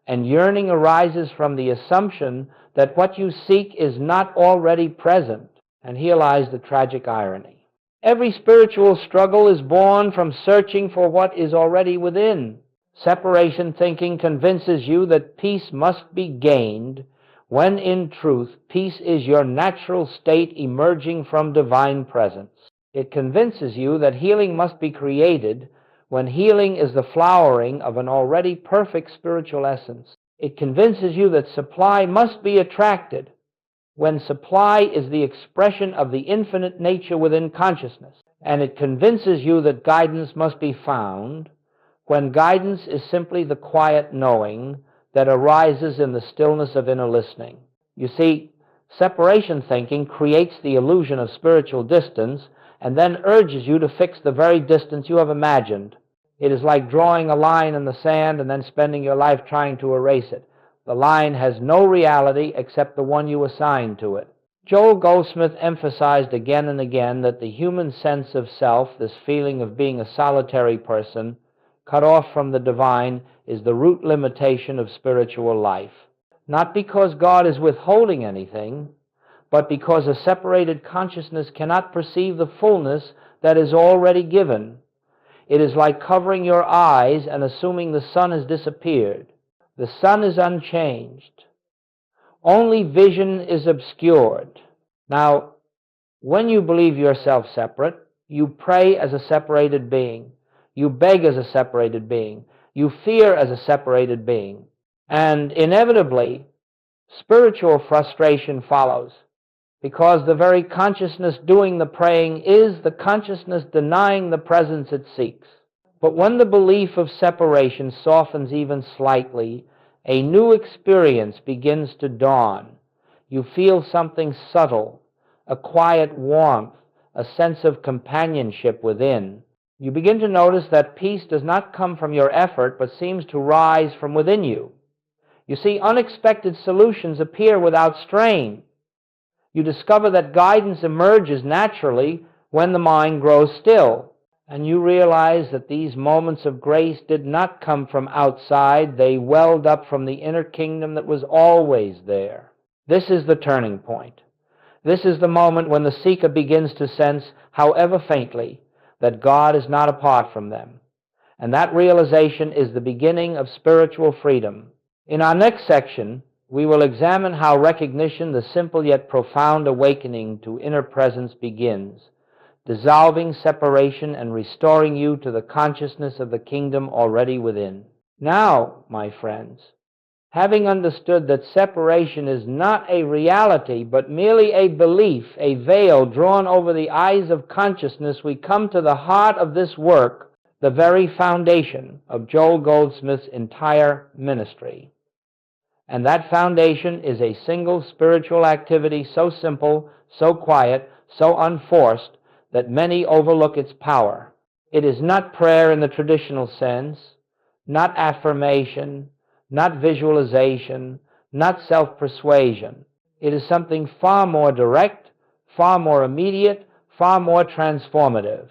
and yearning arises from the assumption that what you seek is not already present. And here lies the tragic irony. Every spiritual struggle is born from searching for what is already within. Separation thinking convinces you that peace must be gained, when in truth peace is your natural state emerging from divine presence. It convinces you that healing must be created, when healing is the flowering of an already perfect spiritual essence. It convinces you that supply must be attracted, when supply is the expression of the infinite nature within consciousness. And it convinces you that guidance must be found, when guidance is simply the quiet knowing that arises in the stillness of inner listening. You see, separation thinking creates the illusion of spiritual distance and then urges you to fix the very distance you have imagined. It is like drawing a line in the sand and then spending your life trying to erase it. The line has no reality except the one you assign to it. Joel Goldsmith emphasized again and again that the human sense of self, this feeling of being a solitary person, cut off from the divine, is the root limitation of spiritual life. Not because God is withholding anything, but because a separated consciousness cannot perceive the fullness that is already given. It is like covering your eyes and assuming the sun has disappeared. The sun is unchanged. Only vision is obscured. Now, when you believe yourself separate, you pray as a separated being. You beg as a separated being. You fear as a separated being. And inevitably, spiritual frustration follows, because the very consciousness doing the praying is the consciousness denying the presence it seeks. But when the belief of separation softens even slightly, a new experience begins to dawn. You feel something subtle, a quiet warmth, a sense of companionship within. You begin to notice that peace does not come from your effort, but seems to rise from within you. You see, unexpected solutions appear without strain. You discover that guidance emerges naturally when the mind grows still. And you realize that these moments of grace did not come from outside. They welled up from the inner kingdom that was always there. This is the turning point. This is the moment when the seeker begins to sense, however faintly, that God is not apart from them. And that realization is the beginning of spiritual freedom. In our next section, we will examine how recognition, the simple yet profound awakening to inner presence, begins, dissolving separation and restoring you to the consciousness of the kingdom already within. Now, my friends, having understood that separation is not a reality, but merely a belief, a veil drawn over the eyes of consciousness, we come to the heart of this work, the very foundation of Joel Goldsmith's entire ministry. And that foundation is a single spiritual activity so simple, so quiet, so unforced, that many overlook its power. It is not prayer in the traditional sense, not affirmation, not visualization, not self-persuasion. It is something far more direct, far more immediate, far more transformative.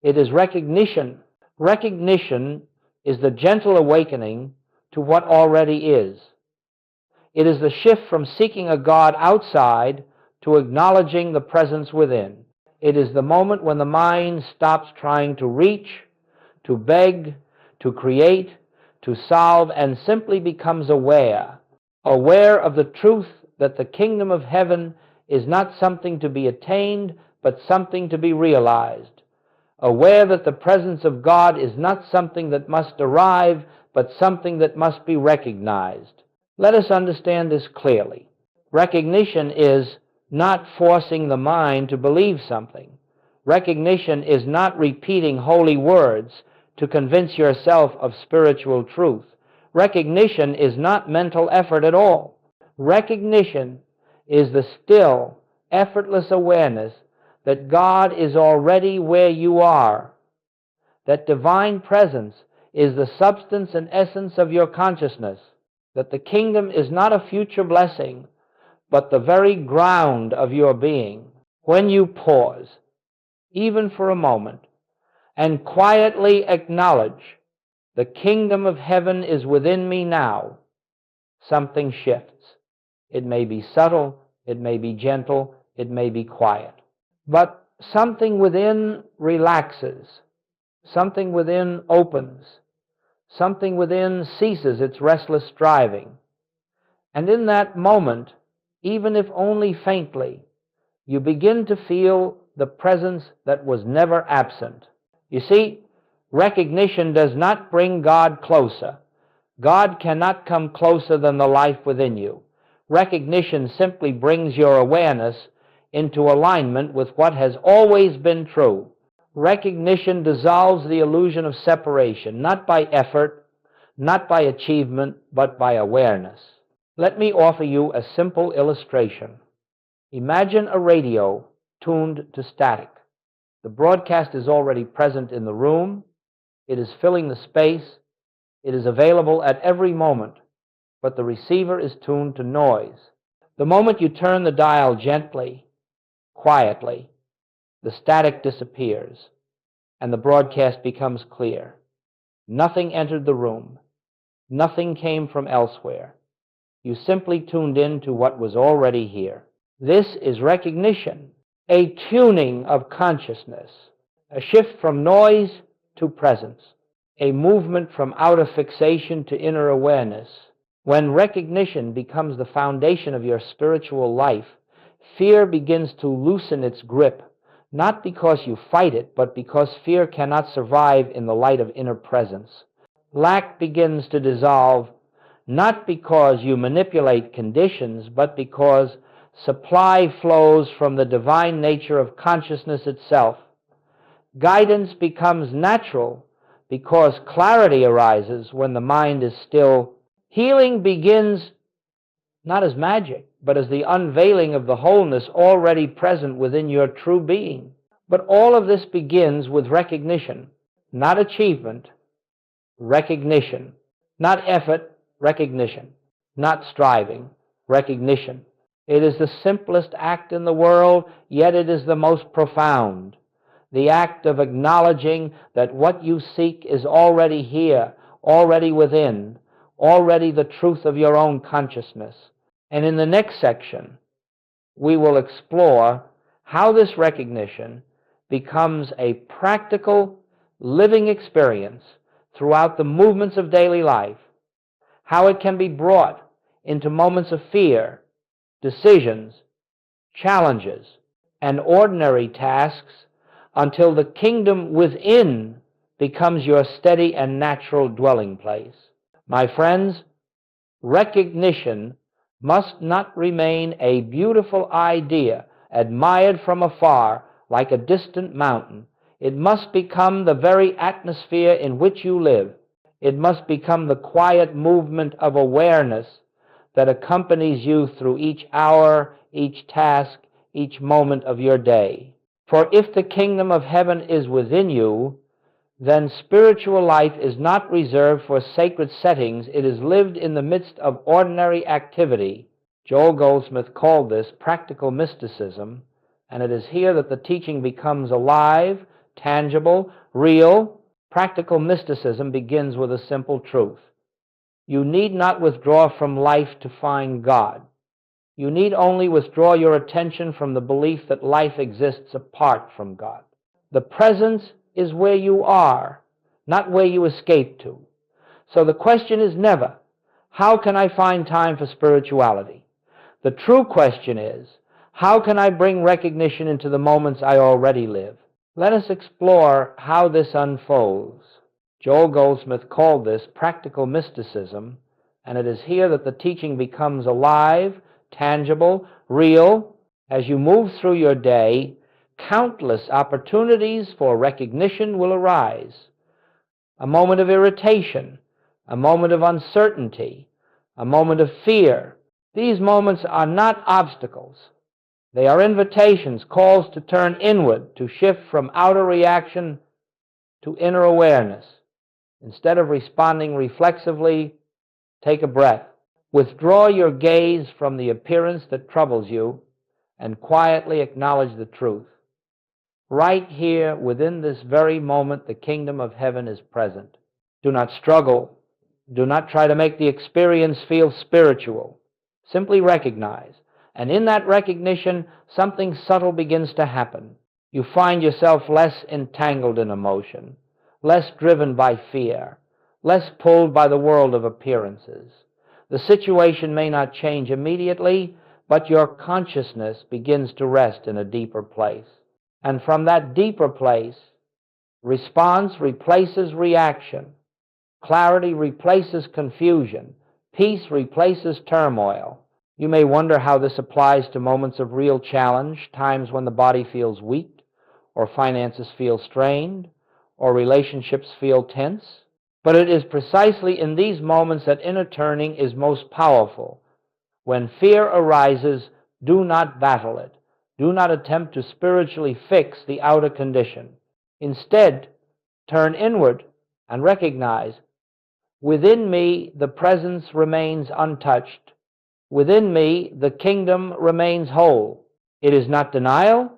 It is recognition. Recognition is the gentle awakening to what already is. It is the shift from seeking a God outside to acknowledging the presence within. It is the moment when the mind stops trying to reach, to beg, to create, to solve, and simply becomes aware of the truth that the kingdom of heaven is not something to be attained, but something to be realized. Aware that the presence of God is not something that must arrive, but something that must be recognized. Let us understand this clearly. Recognition is not forcing the mind to believe something. Recognition is not repeating holy words to convince yourself of spiritual truth. Recognition is not mental effort at all. Recognition is the still, effortless awareness that God is already where you are, that divine presence is the substance and essence of your consciousness, that the kingdom is not a future blessing, but the very ground of your being. When you pause, even for a moment, and quietly acknowledge, the kingdom of heaven is within me now, something shifts. It may be subtle, it may be gentle, it may be quiet. But something within relaxes, something within opens, something within ceases its restless striving. And in that moment, even if only faintly, you begin to feel the presence that was never absent. You see, recognition does not bring God closer. God cannot come closer than the life within you. Recognition simply brings your awareness into alignment with what has always been true. Recognition dissolves the illusion of separation, not by effort, not by achievement, but by awareness. Let me offer you a simple illustration. Imagine a radio tuned to static. The broadcast is already present in the room. It is filling the space. It is available at every moment, but the receiver is tuned to noise. The moment you turn the dial gently, quietly, the static disappears and the broadcast becomes clear. Nothing entered the room. Nothing came from elsewhere. You simply tuned in to what was already here. This is recognition, a tuning of consciousness, a shift from noise to presence, a movement from outer fixation to inner awareness, When recognition becomes the foundation of your spiritual life, fear begins to loosen its grip, not because you fight it, but because fear cannot survive in the light of inner presence. Lack begins to dissolve, not because you manipulate conditions, but because supply flows from the divine nature of consciousness itself. Guidance becomes natural because clarity arises when the mind is still. Healing begins not as magic, but as the unveiling of the wholeness already present within your true being. But all of this begins with recognition, not achievement, recognition, not effort, recognition, not striving, recognition. It is the simplest act in the world, yet it is the most profound. The act of acknowledging that what you seek is already here, already within, already the truth of your own consciousness. And in the next section, we will explore how this recognition becomes a practical, living experience throughout the movements of daily life, how it can be brought into moments of fear, decisions, challenges, and ordinary tasks until the kingdom within becomes your steady and natural dwelling place. My friends, recognition must not remain a beautiful idea admired from afar like a distant mountain. It must become the very atmosphere in which you live. It must become the quiet movement of awareness that accompanies you through each hour, each task, each moment of your day. For if the kingdom of heaven is within you, then spiritual life is not reserved for sacred settings. It is lived in the midst of ordinary activity. Joel Goldsmith called this practical mysticism, and it is here that the teaching becomes alive, tangible, real. Practical mysticism begins with a simple truth. You need not withdraw from life to find God. You need only withdraw your attention from the belief that life exists apart from God. The presence is where you are, not where you escape to. So the question is never, how can I find time for spirituality? The true question is, how can I bring recognition into the moments I already live? Let us explore how this unfolds. Joel Goldsmith called this practical mysticism, and it is here that the teaching becomes alive, tangible, real. As you move through your day, countless opportunities for recognition will arise. A moment of irritation, a moment of uncertainty, a moment of fear. These moments are not obstacles. They are invitations, calls to turn inward, to shift from outer reaction to inner awareness. Instead of responding reflexively, take a breath. Withdraw your gaze from the appearance that troubles you and quietly acknowledge the truth. Right here, within this very moment, the kingdom of heaven is present. Do not struggle. Do not try to make the experience feel spiritual. Simply recognize. And in that recognition, something subtle begins to happen. You find yourself less entangled in emotion, less driven by fear, less pulled by the world of appearances. The situation may not change immediately, but your consciousness begins to rest in a deeper place. And from that deeper place, response replaces reaction, clarity replaces confusion, peace replaces turmoil. You may wonder how this applies to moments of real challenge, times when the body feels weak, or finances feel strained, or relationships feel tense. But it is precisely in these moments that inner turning is most powerful. When fear arises, do not battle it. Do not attempt to spiritually fix the outer condition. Instead, turn inward and recognize, within me the presence remains untouched. Within me the kingdom remains whole. It is not denial.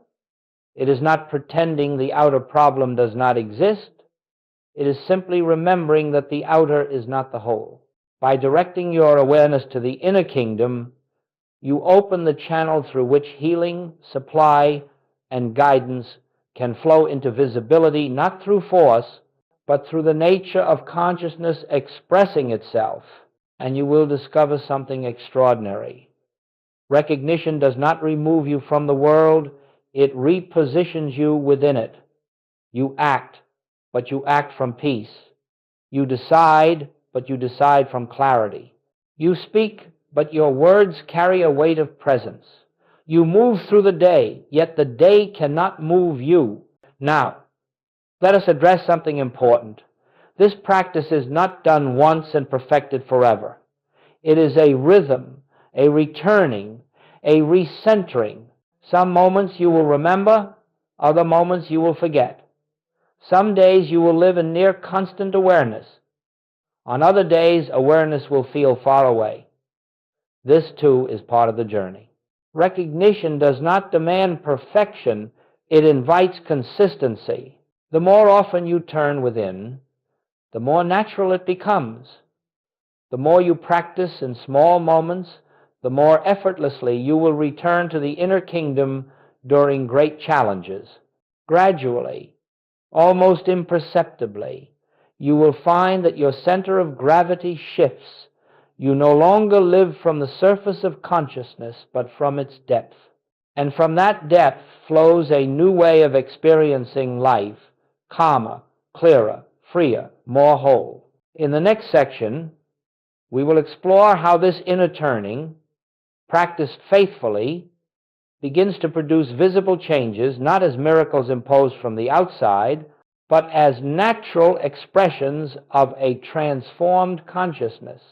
It is not pretending the outer problem does not exist. It is simply remembering that the outer is not the whole. By directing your awareness to the inner kingdom, you open the channel through which healing, supply, and guidance can flow into visibility, not through force, but through the nature of consciousness expressing itself. and you will discover something extraordinary. Recognition does not remove you from the world, it repositions you within it. You act, but you act from peace. You decide, but you decide from clarity. You speak, but your words carry a weight of presence. You move through the day, yet the day cannot move you. Now, let us address something important. This practice is not done once and perfected forever. It is a rhythm, a returning, a recentering. Some moments you will remember, other moments you will forget. Some days you will live in near constant awareness. On other days, awareness will feel far away. This, too, is part of the journey. Recognition does not demand perfection, it invites consistency. The more often you turn within, the more natural it becomes. The more you practice in small moments, the more effortlessly you will return to the inner kingdom during great challenges. Gradually, almost imperceptibly, you will find that your center of gravity shifts. You no longer live from the surface of consciousness, but from its depth. And from that depth flows a new way of experiencing life, calmer, clearer, freer, more whole. In the next section, we will explore how this inner turning, practiced faithfully, begins to produce visible changes, not as miracles imposed from the outside, but as natural expressions of a transformed consciousness.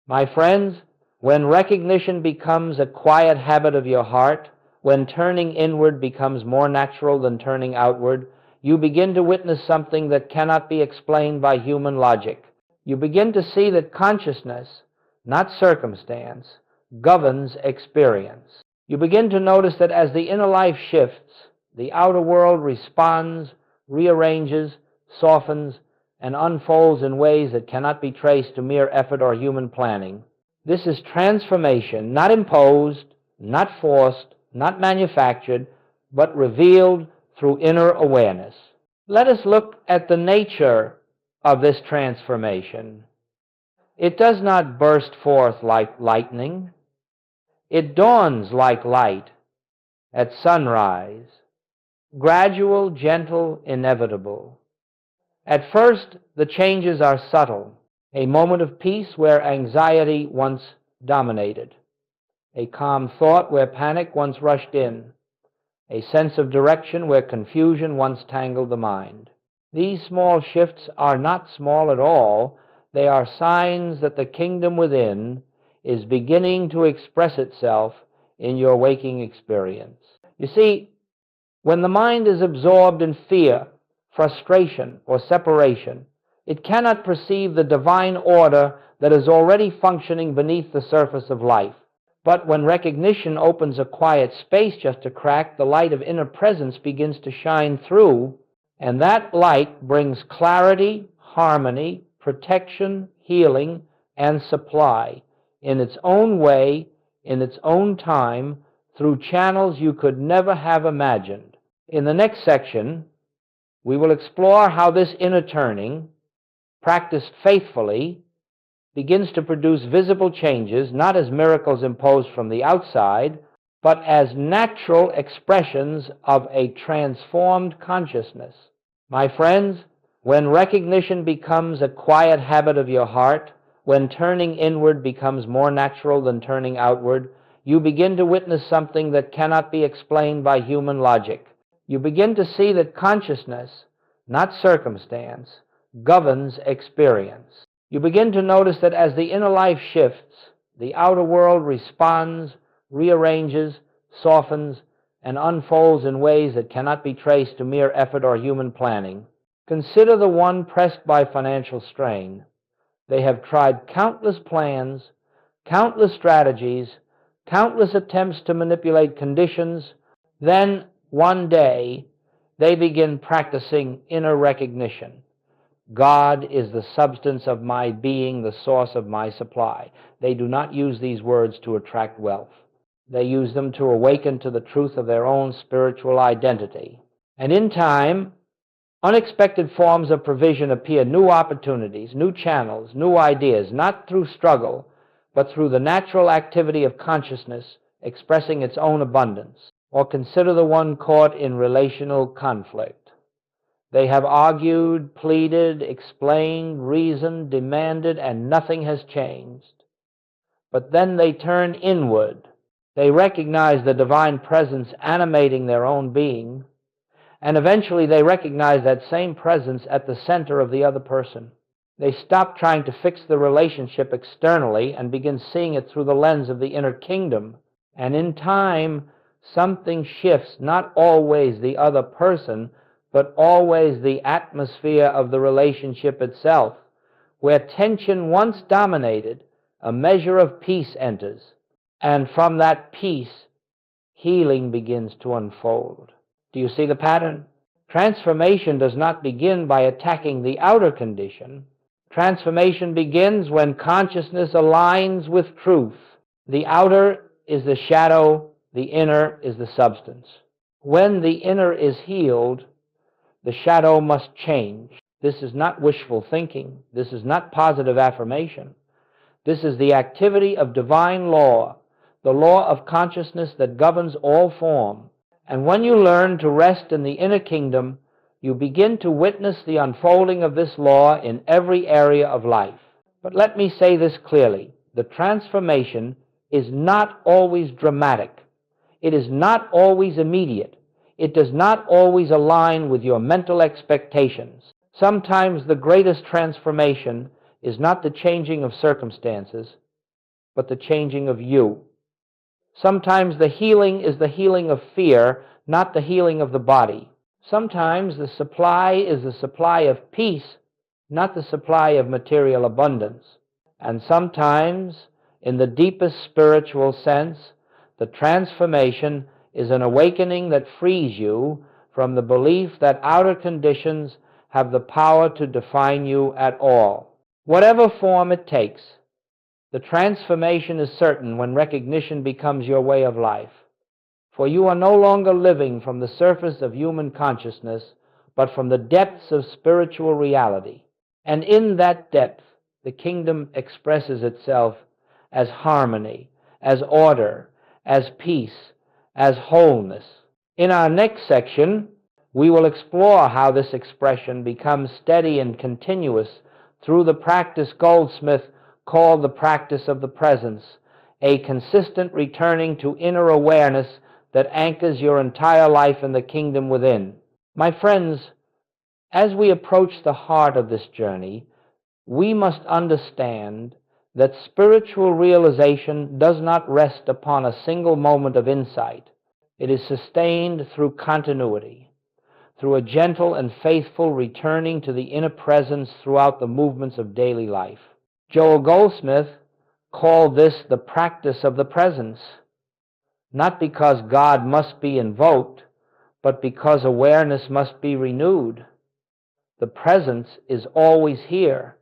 My friends, when recognition becomes a quiet habit of your heart, when turning inward becomes more natural than turning outward, you begin to witness something that cannot be explained by human logic. You begin to see that consciousness, not circumstance, governs experience. You begin to notice that as the inner life shifts, the outer world responds, rearranges, softens, and unfolds in ways that cannot be traced to mere effort or human planning. This is transformation, not imposed, not forced, not manufactured, but revealed through inner awareness. Let us look at the nature of this transformation. It does not burst forth like lightning. It dawns like light at sunrise, gradual, gentle, inevitable. At first, the changes are subtle. A moment of peace where anxiety once dominated. A calm thought where panic once rushed in. A sense of direction where confusion once tangled the mind. These small shifts are not small at all. They are signs that the kingdom within is beginning to express itself in your waking experience. You see, when the mind is absorbed in fear, frustration, or separation, it cannot perceive the divine order that is already functioning beneath the surface of life. But when recognition opens a quiet space just a crack, the light of inner presence begins to shine through, and that light brings clarity, harmony, protection, healing, and supply in its own way, in its own time, through channels you could never have imagined. In the next section, we will explore how this inner turning, practiced faithfully, begins to produce visible changes, not as miracles imposed from the outside, but as natural expressions of a transformed consciousness. My friends, when recognition becomes a quiet habit of your heart, when turning inward becomes more natural than turning outward, you begin to witness something that cannot be explained by human logic. You begin to see that consciousness, not circumstance, governs experience. You begin to notice that as the inner life shifts, the outer world responds, rearranges, softens, and unfolds in ways that cannot be traced to mere effort or human planning. Consider the one pressed by financial strain. They have tried countless plans, countless strategies, countless attempts to manipulate conditions. Then, one day, they begin practicing inner recognition. God is the substance of my being, the source of my supply. They do not use these words to attract wealth. They use them to awaken to the truth of their own spiritual identity. And in time, unexpected forms of provision appear, new opportunities, new channels, new ideas, not through struggle, but through the natural activity of consciousness expressing its own abundance. Or consider the one caught in relational conflict. They have argued, pleaded, explained, reasoned, demanded, and nothing has changed. But then they turn inward. They recognize the divine presence animating their own being, and eventually they recognize that same presence at the center of the other person. They stop trying to fix the relationship externally and begin seeing it through the lens of the inner kingdom. And in time, something shifts, not always the other person, but always the atmosphere of the relationship itself. Where tension once dominated, a measure of peace enters. And from that peace, healing begins to unfold. Do you see the pattern? Transformation does not begin by attacking the outer condition. Transformation begins when consciousness aligns with truth. The outer is the shadow, the inner is the substance. When the inner is healed, the shadow must change. This is not wishful thinking. This is not positive affirmation. This is the activity of divine law, the law of consciousness that governs all form. And when you learn to rest in the inner kingdom, you begin to witness the unfolding of this law in every area of life. But let me say this clearly. The transformation is not always dramatic. It is not always immediate. It does not always align with your mental expectations. Sometimes the greatest transformation is not the changing of circumstances, but the changing of you. Sometimes the healing is the healing of fear, not the healing of the body. Sometimes the supply is the supply of peace, not the supply of material abundance. And sometimes, in the deepest spiritual sense, the transformation is an awakening that frees you from the belief that outer conditions have the power to define you at all. Whatever form it takes, the transformation is certain when recognition becomes your way of life. For you are no longer living from the surface of human consciousness, but from the depths of spiritual reality. And in that depth, the kingdom expresses itself as harmony, as order, as peace, as wholeness. In our next section, we will explore how this expression becomes steady and continuous through the practice Goldsmith called the practice of the presence, a consistent returning to inner awareness that anchors your entire life in the kingdom within. My friends, as we approach the heart of this journey, we must understand that spiritual realization does not rest upon a single moment of insight. It is sustained through continuity, through a gentle and faithful returning to the inner presence throughout the movements of daily life. Joel Goldsmith called this the practice of the presence, not because God must be invoked, but because awareness must be renewed. The presence is always here.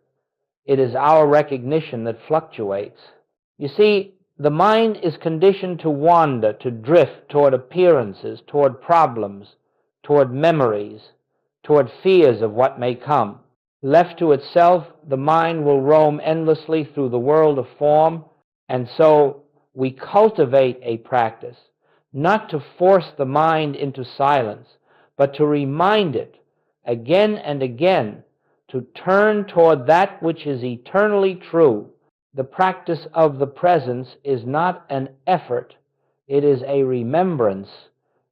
It is our recognition that fluctuates. You see, the mind is conditioned to wander, to drift toward appearances, toward problems, toward memories, toward fears of what may come. Left to itself, the mind will roam endlessly through the world of form, and so we cultivate a practice, not to force the mind into silence, but to remind it again and again to turn toward that which is eternally true. The practice of the presence is not an effort, it is a remembrance.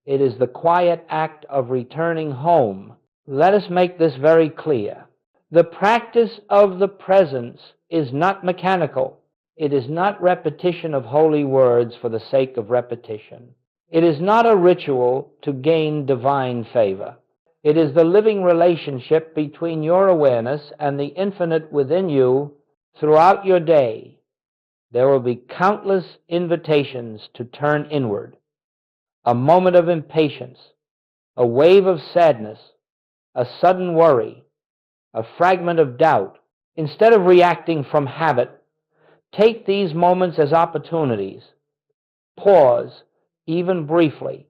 It is the quiet act of returning home. Let us make this very clear. The practice of the presence is not mechanical. It is not repetition of holy words for the sake of repetition. It is not a ritual to gain divine favor. It is the living relationship between your awareness and the infinite within you throughout your day. There will be countless invitations to turn inward. A moment of impatience, a wave of sadness, a sudden worry, a fragment of doubt. Instead of reacting from habit, take these moments as opportunities. Pause, even briefly.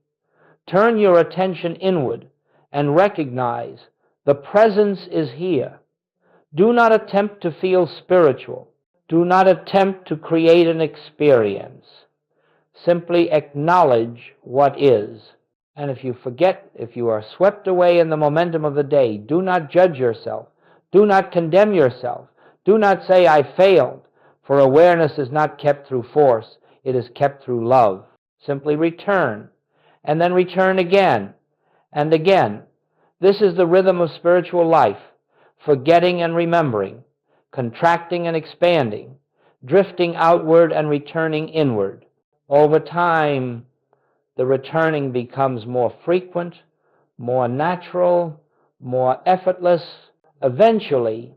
Turn your attention inward and recognize the presence is here. Do not attempt to feel spiritual. Do not attempt to create an experience. Simply acknowledge what is. And if you forget, if you are swept away in the momentum of the day, do not judge yourself. Do not condemn yourself. Do not say, I failed, for awareness is not kept through force. It is kept through love. Simply return, and then return again and again. This is the rhythm of spiritual life, forgetting and remembering, contracting and expanding, drifting outward and returning inward. Over time, the returning becomes more frequent, more natural, more effortless. Eventually,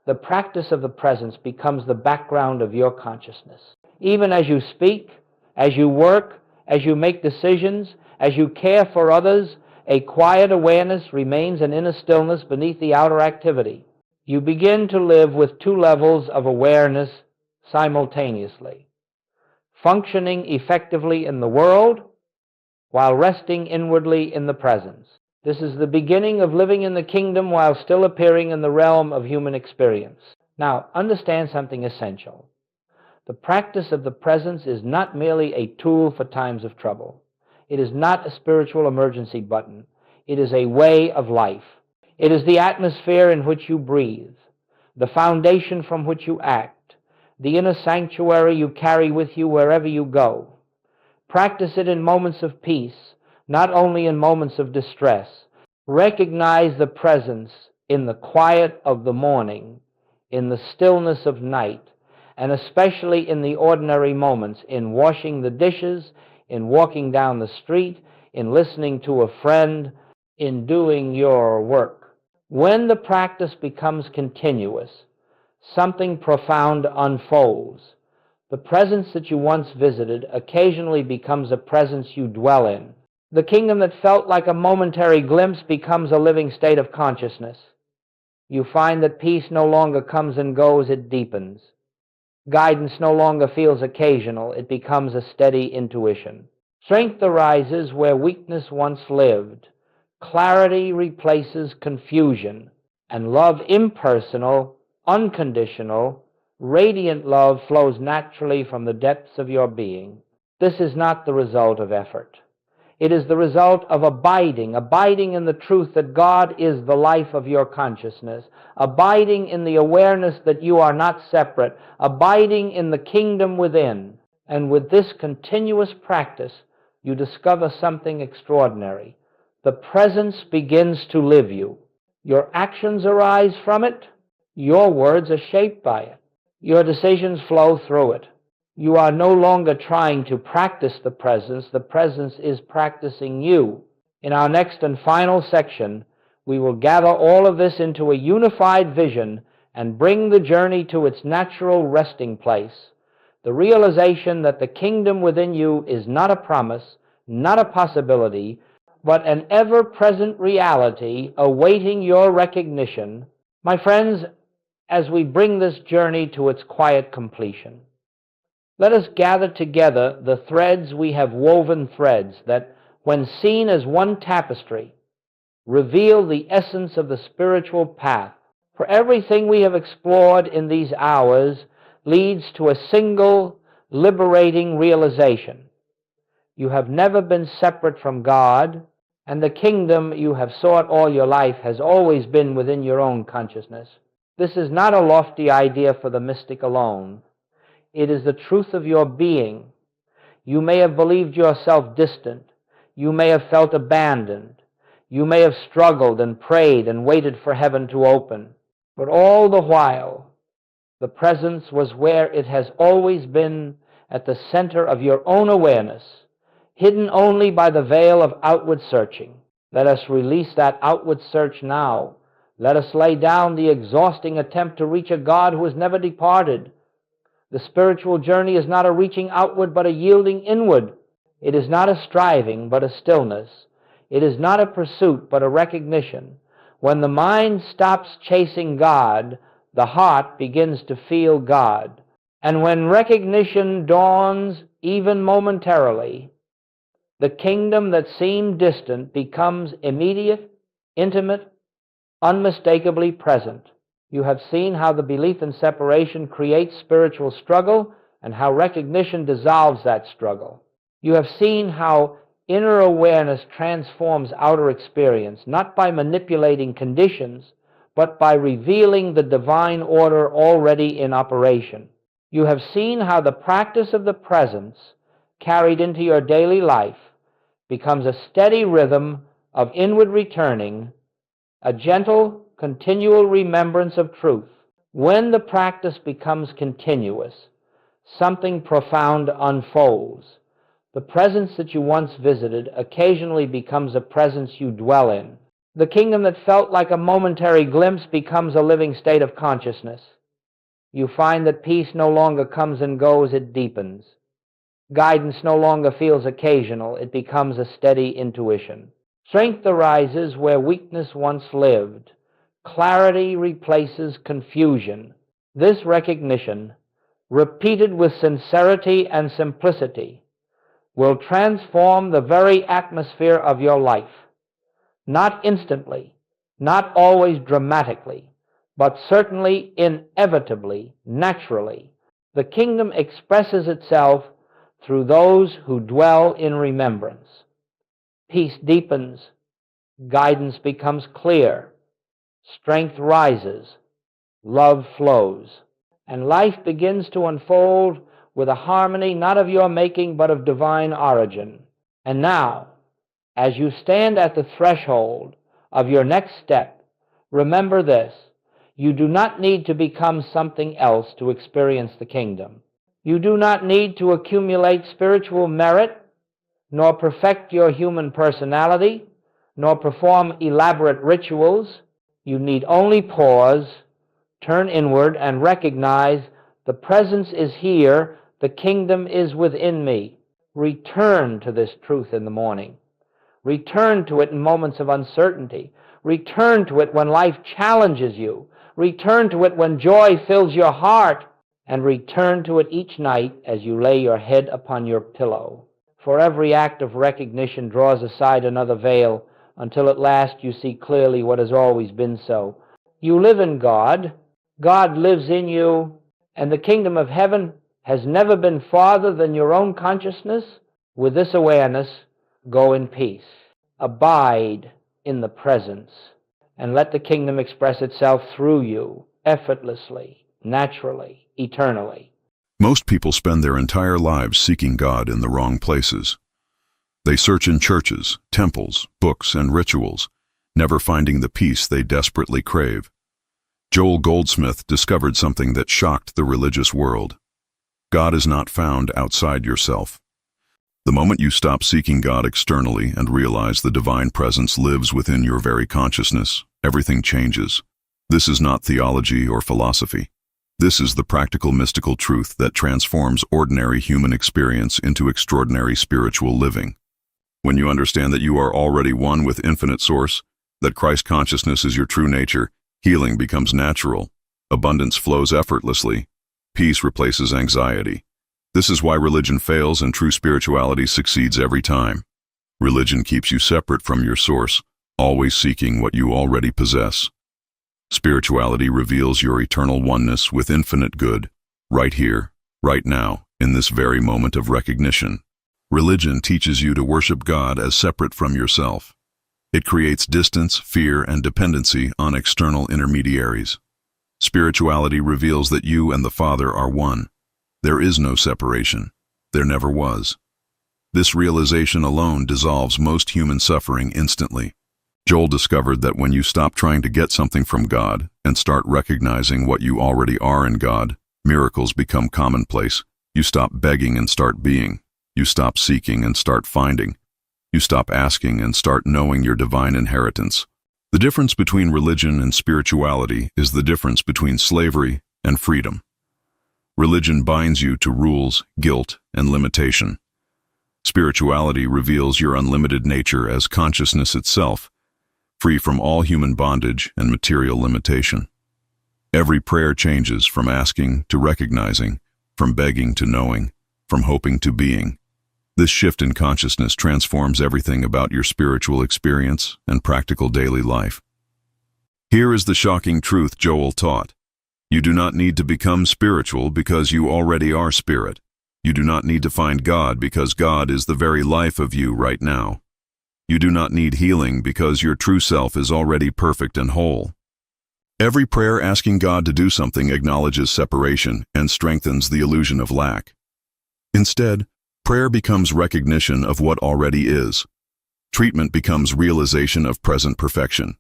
the practice of the presence becomes the background of your consciousness. Even as you speak, as you work, as you make decisions, as you care for others, a quiet awareness remains an inner stillness beneath the outer activity. You begin to live with two levels of awareness simultaneously, functioning effectively in the world while resting inwardly in the presence. This is the beginning of living in the kingdom while still appearing in the realm of human experience. Now, understand something essential. The practice of the presence is not merely a tool for times of trouble. It is not a spiritual emergency button. It is a way of life. It is the atmosphere in which you breathe, the foundation from which you act, the inner sanctuary you carry with you wherever you go. Practice it in moments of peace, not only in moments of distress. Recognize the presence in the quiet of the morning, in the stillness of night, and especially in the ordinary moments, in washing the dishes, in walking down the street, in listening to a friend, in doing your work. When the practice becomes continuous, something profound unfolds. The presence that you once visited occasionally becomes a presence you dwell in. The kingdom that felt like a momentary glimpse becomes a living state of consciousness. You find that peace no longer comes and goes, it deepens. Guidance no longer feels occasional, it becomes a steady intuition. Strength arises where weakness once lived. Clarity replaces confusion, and love impersonal, unconditional, radiant love flows naturally from the depths of your being. This is not the result of effort. It is the result of abiding in the truth that God is the life of your consciousness, abiding in the awareness that you are not separate, abiding in the kingdom within. And with this continuous practice, you discover something extraordinary. The presence begins to live you. Your actions arise from it. Your words are shaped by it. Your decisions flow through it. You are no longer trying to practice the presence is practicing you. In our next and final section, we will gather all of this into a unified vision and bring the journey to its natural resting place, the realization that the kingdom within you is not a promise, not a possibility, but an ever-present reality awaiting your recognition. My friends, as we bring this journey to its quiet completion, let us gather together the threads we have woven, threads that, when seen as one tapestry, reveal the essence of the spiritual path. For everything we have explored in these hours leads to a single liberating realization. You have never been separate from God, and the kingdom you have sought all your life has always been within your own consciousness. This is not a lofty idea for the mystic alone. It is the truth of your being. You may have believed yourself distant. You may have felt abandoned. You may have struggled and prayed and waited for heaven to open. But all the while, the presence was where it has always been, at the center of your own awareness, hidden only by the veil of outward searching. Let us release that outward search now. Let us lay down the exhausting attempt to reach a God who has never departed. The spiritual journey is not a reaching outward, but a yielding inward. It is not a striving, but a stillness. It is not a pursuit, but a recognition. When the mind stops chasing God, the heart begins to feel God. And when recognition dawns, even momentarily, the kingdom that seemed distant becomes immediate, intimate, unmistakably present. You have seen how the belief in separation creates spiritual struggle and how recognition dissolves that struggle. You have seen how inner awareness transforms outer experience, not by manipulating conditions, but by revealing the divine order already in operation. You have seen how the practice of the presence, carried into your daily life, becomes a steady rhythm of inward returning, a gentle, continual remembrance of truth. When the practice becomes continuous, something profound unfolds. The presence that you once visited occasionally becomes a presence you dwell in. The kingdom that felt like a momentary glimpse becomes a living state of consciousness. You find that peace no longer comes and goes, it deepens. Guidance no longer feels occasional, it becomes a steady intuition. Strength arises where weakness once lived. Clarity replaces confusion. This recognition, repeated with sincerity and simplicity, will transform the very atmosphere of your life. Not instantly, not always dramatically, but certainly inevitably, naturally. The kingdom expresses itself through those who dwell in remembrance. Peace deepens, guidance becomes clear, strength rises, love flows, and life begins to unfold with a harmony not of your making but of divine origin. And now, as you stand at the threshold of your next step, remember this: you do not need to become something else to experience the kingdom. You do not need to accumulate spiritual merit, nor perfect your human personality, nor perform elaborate rituals. You need only pause, turn inward, and recognize the presence is here, the kingdom is within me. Return to this truth in the morning. Return to it in moments of uncertainty. Return to it when life challenges you. Return to it when joy fills your heart. And return to it each night as you lay your head upon your pillow. For every act of recognition draws aside another veil until at last you see clearly what has always been so. You live in God. God lives in you. And the kingdom of heaven has never been farther than your own consciousness. With this awareness, go in peace. Abide in the presence, and let the kingdom express itself through you, effortlessly, naturally, eternally. Most people spend their entire lives seeking God in the wrong places. They search in churches, temples, books, and rituals, never finding the peace they desperately crave. Joel Goldsmith discovered something that shocked the religious world. God is not found outside yourself. The moment you stop seeking God externally and realize the divine presence lives within your very consciousness, everything changes. This is not theology or philosophy. This is the practical mystical truth that transforms ordinary human experience into extraordinary spiritual living. When you understand that you are already one with infinite source, that Christ consciousness is your true nature, healing becomes natural, abundance flows effortlessly, peace replaces anxiety. This is why religion fails and true spirituality succeeds every time. Religion keeps you separate from your source, always seeking what you already possess. Spirituality reveals your eternal oneness with infinite good, right here, right now, in this very moment of recognition. Religion teaches you to worship God as separate from yourself. It creates distance, fear, and dependency on external intermediaries. Spirituality reveals that you and the Father are one. There is no separation. There never was. This realization alone dissolves most human suffering instantly. Joel discovered that when you stop trying to get something from God and start recognizing what you already are in God, miracles become commonplace. You stop begging and start being. You stop seeking and start finding. You stop asking and start knowing your divine inheritance. The difference between religion and spirituality is the difference between slavery and freedom. Religion binds you to rules, guilt, and limitation. Spirituality reveals your unlimited nature as consciousness itself, free from all human bondage and material limitation. Every prayer changes from asking to recognizing, from begging to knowing, from hoping to being. This shift in consciousness transforms everything about your spiritual experience and practical daily life. Here is the shocking truth Joel taught. You do not need to become spiritual because you already are spirit. You do not need to find God because God is the very life of you right now. You do not need healing because your true self is already perfect and whole. Every prayer asking God to do something acknowledges separation and strengthens the illusion of lack. Instead, prayer becomes recognition of what already is. Treatment becomes realization of present perfection.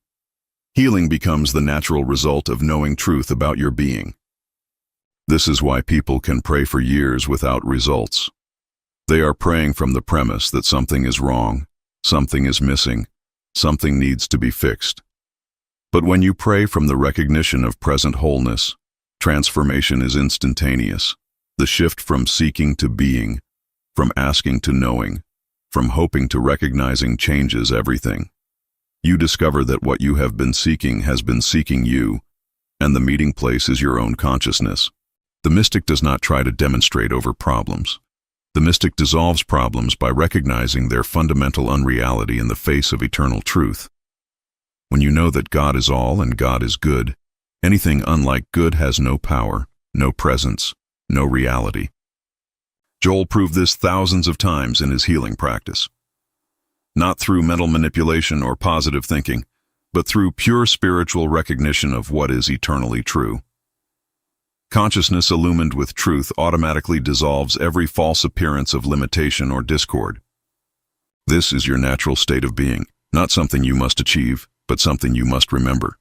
Healing becomes the natural result of knowing truth about your being. This is why people can pray for years without results. They are praying from the premise that something is wrong, something is missing, something needs to be fixed. But when you pray from the recognition of present wholeness, transformation is instantaneous. The shift from seeking to being, from asking to knowing, from hoping to recognizing changes everything. You discover that what you have been seeking has been seeking you, and the meeting place is your own consciousness. The mystic does not try to demonstrate over problems. The mystic dissolves problems by recognizing their fundamental unreality in the face of eternal truth. When you know that God is all and God is good, anything unlike good has no power, no presence, no reality. Joel proved this thousands of times in his healing practice. Not through mental manipulation or positive thinking, but through pure spiritual recognition of what is eternally true. Consciousness illumined with truth automatically dissolves every false appearance of limitation or discord. This is your natural state of being, not something you must achieve, but something you must remember.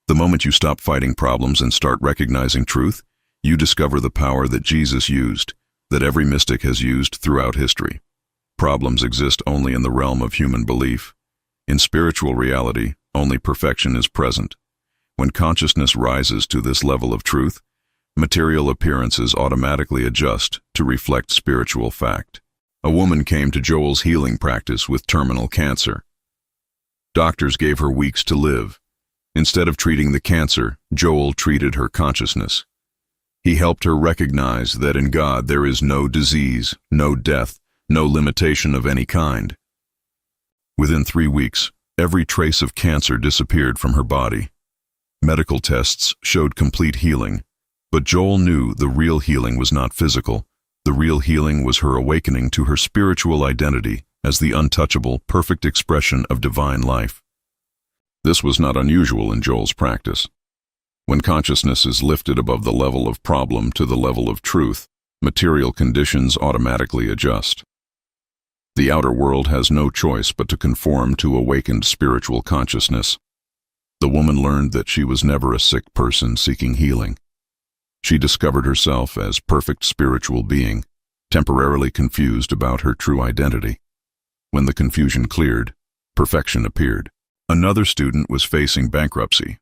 The moment you stop fighting problems and start recognizing truth, you discover the power that Jesus used, that every mystic has used throughout history. Problems exist only in the realm of human belief. In spiritual reality, only perfection is present. When consciousness rises to this level of truth, material appearances automatically adjust to reflect spiritual fact. A woman came to Joel's healing practice with terminal cancer. Doctors gave her weeks to live. Instead of treating the cancer, Joel treated her consciousness. He helped her recognize that in God there is no disease, no death, no limitation of any kind. Within 3 weeks, every trace of cancer disappeared from her body. Medical tests showed complete healing, but Joel knew the real healing was not physical. The real healing was her awakening to her spiritual identity as the untouchable, perfect expression of divine life. This was not unusual in Joel's practice. When consciousness is lifted above the level of problem to the level of truth, material conditions automatically adjust. The outer world has no choice but to conform to awakened spiritual consciousness. The woman learned that she was never a sick person seeking healing. She discovered herself as perfect spiritual being, temporarily confused about her true identity. When the confusion cleared, perfection appeared. Another student was facing bankruptcy,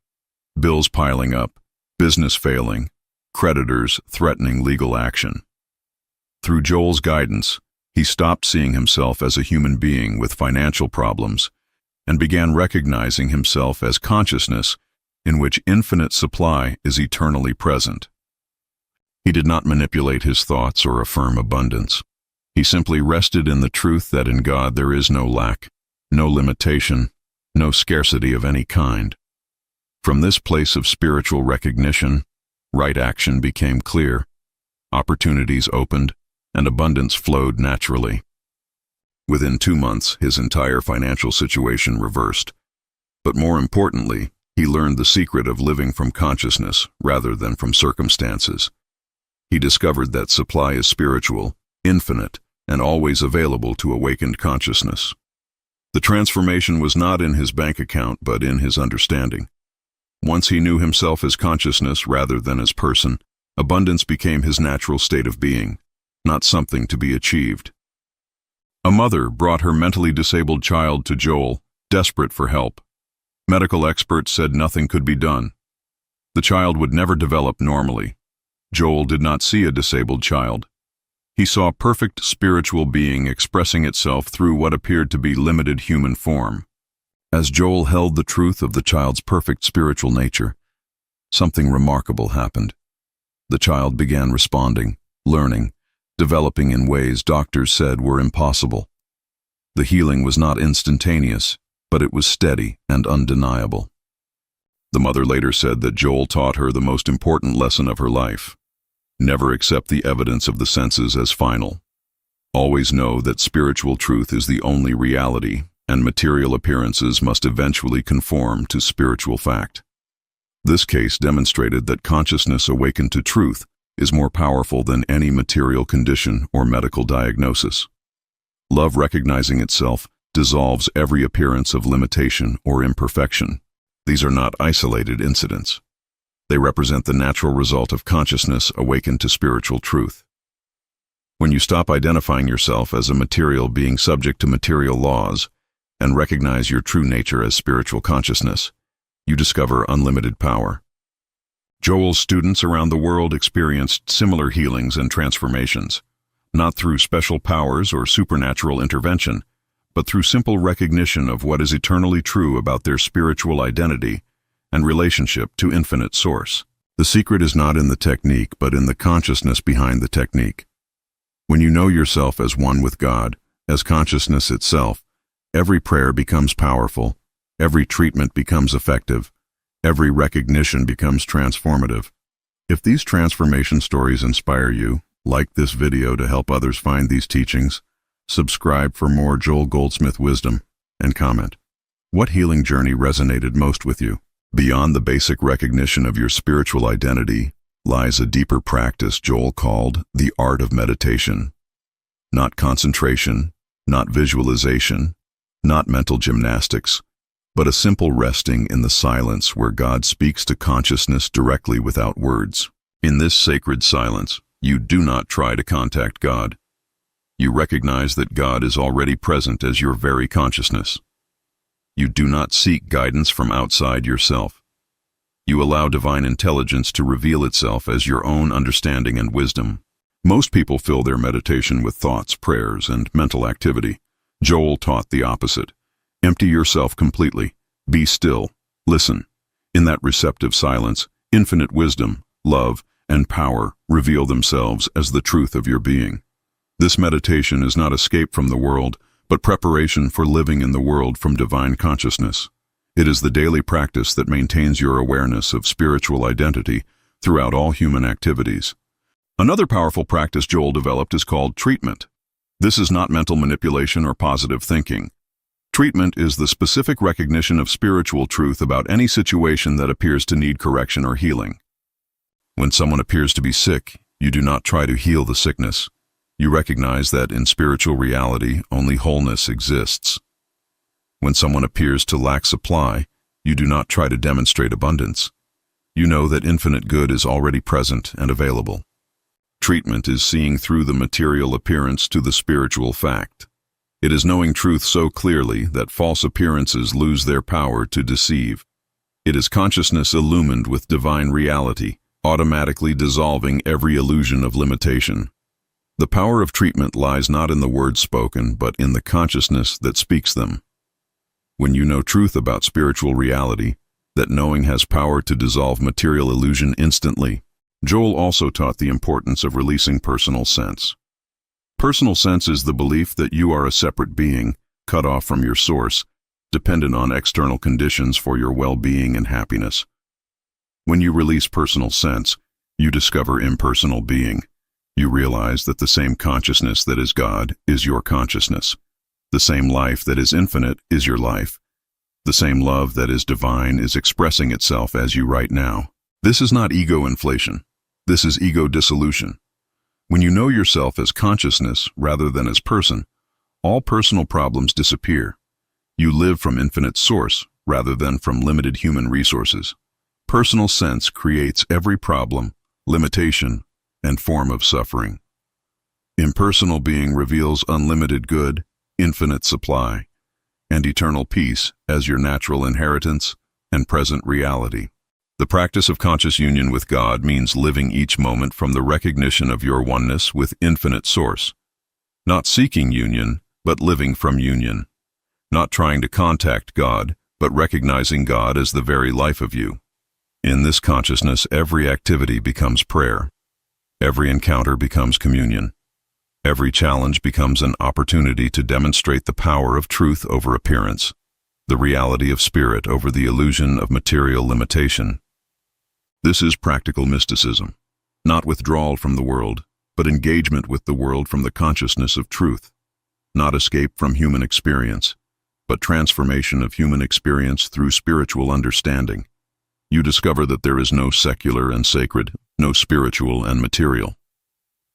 bills piling up, business failing, creditors threatening legal action. Through Joel's guidance, he stopped seeing himself as a human being with financial problems and began recognizing himself as consciousness in which infinite supply is eternally present. He did not manipulate his thoughts or affirm abundance. He simply rested in the truth that in God there is no lack, no limitation, no scarcity of any kind. From this place of spiritual recognition, right action became clear, opportunities opened, and abundance flowed naturally. Within 2 months, his entire financial situation reversed. But more importantly, he learned the secret of living from consciousness rather than from circumstances. He discovered that supply is spiritual, infinite, and always available to awakened consciousness. The transformation was not in his bank account, but in his understanding. Once he knew himself as consciousness rather than as person, abundance became his natural state of being, not something to be achieved. A mother brought her mentally disabled child to Joel, desperate for help. Medical experts said nothing could be done. The child would never develop normally. Joel did not see a disabled child. He saw perfect spiritual being expressing itself through what appeared to be limited human form. As Joel held the truth of the child's perfect spiritual nature, something remarkable happened. The child began responding, learning, developing in ways doctors said were impossible. The healing was not instantaneous, but it was steady and undeniable. The mother later said that Joel taught her the most important lesson of her life. Never accept the evidence of the senses as final. Always know that spiritual truth is the only reality, and material appearances must eventually conform to spiritual fact. This case demonstrated that consciousness awakened to truth is more powerful than any material condition or medical diagnosis. Love recognizing itself dissolves every appearance of limitation or imperfection. These are not isolated incidents. They represent the natural result of consciousness awakened to spiritual truth. When you stop identifying yourself as a material being subject to material laws and recognize your true nature as spiritual consciousness, you discover unlimited power. Joel's students around the world experienced similar healings and transformations, not through special powers or supernatural intervention, but through simple recognition of what is eternally true about their spiritual identity and relationship to infinite source. The secret is not in the technique, but in the consciousness behind the technique. When you know yourself as one with God, as consciousness itself, every prayer becomes powerful, every treatment becomes effective, every recognition becomes transformative. If these transformation stories inspire you, like this video to help others find these teachings, subscribe for more Joel Goldsmith wisdom, and comment. What healing journey resonated most with you? Beyond the basic recognition of your spiritual identity lies a deeper practice Joel called the art of meditation. Not concentration, not visualization, not mental gymnastics, but a simple resting in the silence where God speaks to consciousness directly without words. In this sacred silence, you do not try to contact God. You recognize that God is already present as your very consciousness. You do not seek guidance from outside yourself. You allow divine intelligence to reveal itself as your own understanding and wisdom. Most people fill their meditation with thoughts, prayers, and mental activity. Joel taught the opposite. Empty yourself completely. Be still. Listen. In that receptive silence, infinite wisdom, love, and power reveal themselves as the truth of your being. This meditation is not escape from the world, but preparation for living in the world from divine consciousness. It is the daily practice that maintains your awareness of spiritual identity throughout all human activities. Another powerful practice Joel developed is called treatment. This is not mental manipulation or positive thinking. Treatment is the specific recognition of spiritual truth about any situation that appears to need correction or healing. When someone appears to be sick, you do not try to heal the sickness. You recognize that in spiritual reality, only wholeness exists. When someone appears to lack supply, you do not try to demonstrate abundance. You know that infinite good is already present and available. Treatment is seeing through the material appearance to the spiritual fact. It is knowing truth so clearly that false appearances lose their power to deceive. It is consciousness illumined with divine reality, automatically dissolving every illusion of limitation. The power of treatment lies not in the words spoken, but in the consciousness that speaks them. When you know truth about spiritual reality, that knowing has power to dissolve material illusion instantly. Joel also taught the importance of releasing personal sense. Personal sense is the belief that you are a separate being, cut off from your source, dependent on external conditions for your well-being and happiness. When you release personal sense, you discover impersonal being. You realize that the same consciousness that is God is your consciousness. The same life that is infinite is your life. The same love that is divine is expressing itself as you right now. This is not ego inflation. This is ego dissolution. When you know yourself as consciousness rather than as person, all personal problems disappear. You live from infinite source rather than from limited human resources. Personal sense creates every problem, limitation, and form of suffering. Impersonal being reveals unlimited good, infinite supply, and eternal peace as your natural inheritance and present reality. The practice of conscious union with God means living each moment from the recognition of your oneness with infinite source. Not seeking union, but living from union. Not trying to contact God, but recognizing God as the very life of you. In this consciousness, every activity becomes prayer. Every encounter becomes communion. Every challenge becomes an opportunity to demonstrate the power of truth over appearance. the reality of spirit over the illusion of material limitation. This is practical mysticism, not withdrawal from the world, but engagement with the world from the consciousness of truth, not escape from human experience, but transformation of human experience through spiritual understanding. You discover that there is no secular and sacred, no spiritual and material.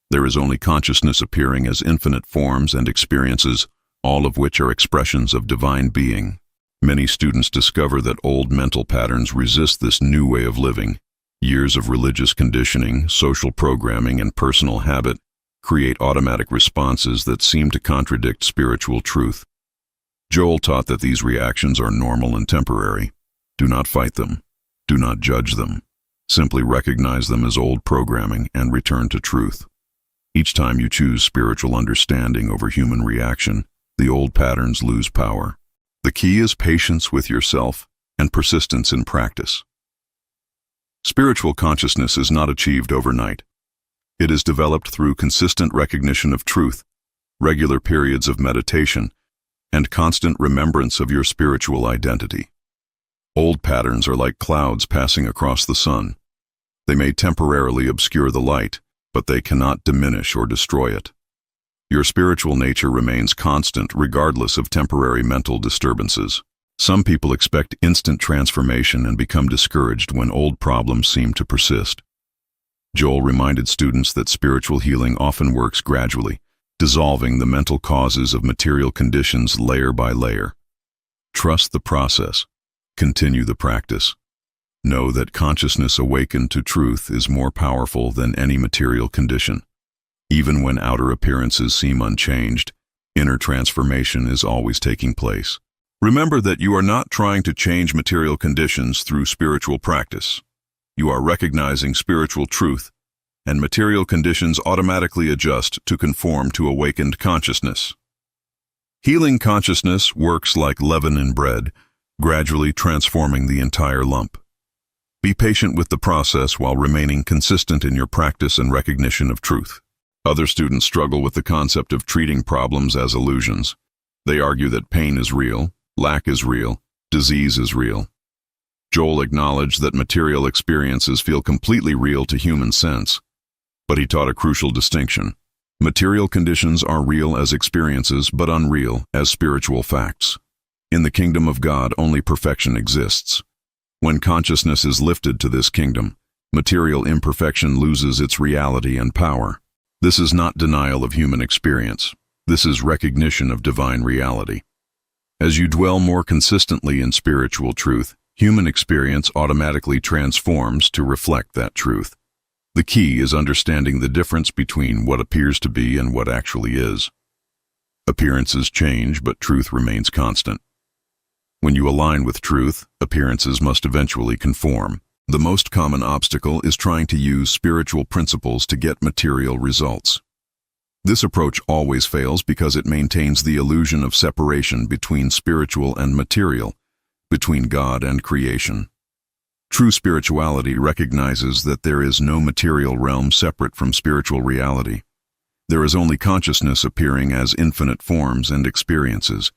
There is only consciousness appearing as infinite forms and experiences, all of which are expressions of divine being. Many students discover that old mental patterns resist this new way of living. Years of religious conditioning, social programming, and personal habit create automatic responses that seem to contradict spiritual truth. Joel taught that these reactions are normal and temporary. Do not fight them. Do not judge them. Simply recognize them as old programming and return to truth. Each time you choose spiritual understanding over human reaction, the old patterns lose power. The key is patience with yourself and persistence in practice. Spiritual consciousness is not achieved overnight. It is developed through consistent recognition of truth, regular periods of meditation, and constant remembrance of your spiritual identity. Old patterns are like clouds passing across the sun. They may temporarily obscure the light, but they cannot diminish or destroy it. Your spiritual nature remains constant regardless of temporary mental disturbances. Some people expect instant transformation and become discouraged when old problems seem to persist. Joel reminded students that spiritual healing often works gradually, dissolving the mental causes of material conditions layer by layer. Trust the process. Continue the practice. Know that consciousness awakened to truth is more powerful than any material condition. Even when outer appearances seem unchanged, inner transformation is always taking place. Remember that you are not trying to change material conditions through spiritual practice. You are recognizing spiritual truth, and material conditions automatically adjust to conform to awakened consciousness. Healing consciousness works like leaven in bread, gradually transforming the entire lump. Be patient with the process while remaining consistent in your practice and recognition of truth. Other students struggle with the concept of treating problems as illusions. They argue that pain is real, lack is real, disease is real. Joel acknowledged that material experiences feel completely real to human sense, but he taught a crucial distinction. Material conditions are real as experiences, but unreal as spiritual facts. In the kingdom of God, only perfection exists. When consciousness is lifted to this kingdom, material imperfection loses its reality and power. This is not denial of human experience. This is recognition of divine reality. As you dwell more consistently in spiritual truth, human experience automatically transforms to reflect that truth. The key is understanding the difference between what appears to be and what actually is. Appearances change, but truth remains constant. When you align with truth, appearances must eventually conform. The most common obstacle is trying to use spiritual principles to get material results. This approach always fails because it maintains the illusion of separation between spiritual and material, between God and creation. True spirituality recognizes that there is no material realm separate from spiritual reality. There is only consciousness appearing as infinite forms and experiences.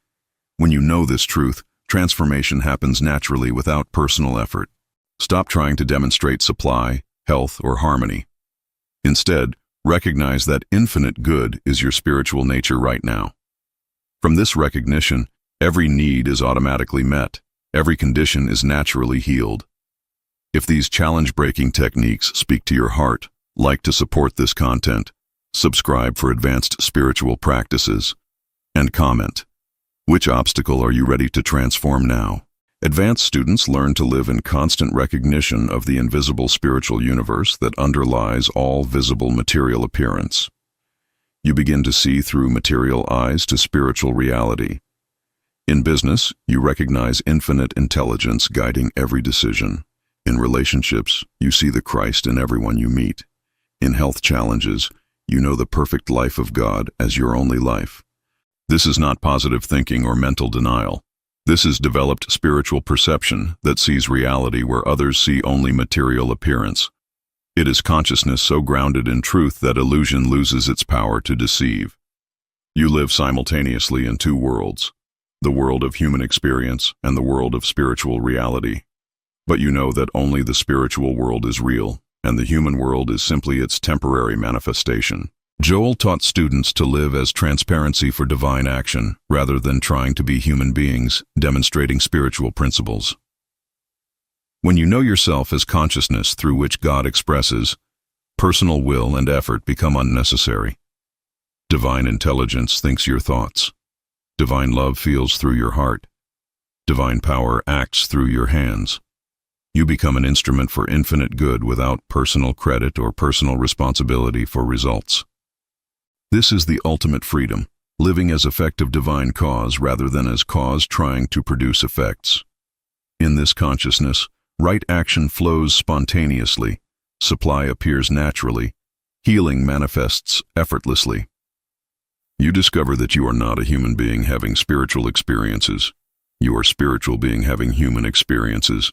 When you know this truth, transformation happens naturally without personal effort. Stop trying to demonstrate supply, health, or harmony. Instead, recognize that infinite good is your spiritual nature right now. From this recognition, every need is automatically met. Every condition is naturally healed. If these challenge-breaking techniques speak to your heart, like to support this content, subscribe for advanced spiritual practices, and comment. Which obstacle are you ready to transform now? Advanced students learn to live in constant recognition of the invisible spiritual universe that underlies all visible material appearance. You begin to see through material eyes to spiritual reality. In business, you recognize infinite intelligence guiding every decision. In relationships, you see the Christ in everyone you meet. In health challenges, you know the perfect life of God as your only life. This is not positive thinking or mental denial. This is developed spiritual perception that sees reality where others see only material appearance. It is consciousness so grounded in truth that illusion loses its power to deceive. You live simultaneously in two worlds, the world of human experience and the world of spiritual reality. But you know that only the spiritual world is real, and the human world is simply its temporary manifestation. Joel taught students to live as transparency for divine action, rather than trying to be human beings, demonstrating spiritual principles. When you know yourself as consciousness through which God expresses, personal will and effort become unnecessary. Divine intelligence thinks your thoughts. Divine love feels through your heart. Divine power acts through your hands. You become an instrument for infinite good without personal credit or personal responsibility for results. This is the ultimate freedom, living as effect of divine cause rather than as cause trying to produce effects. In this consciousness, right action flows spontaneously, supply appears naturally, healing manifests effortlessly. You discover that you are not a human being having spiritual experiences. You are a spiritual being having human experiences.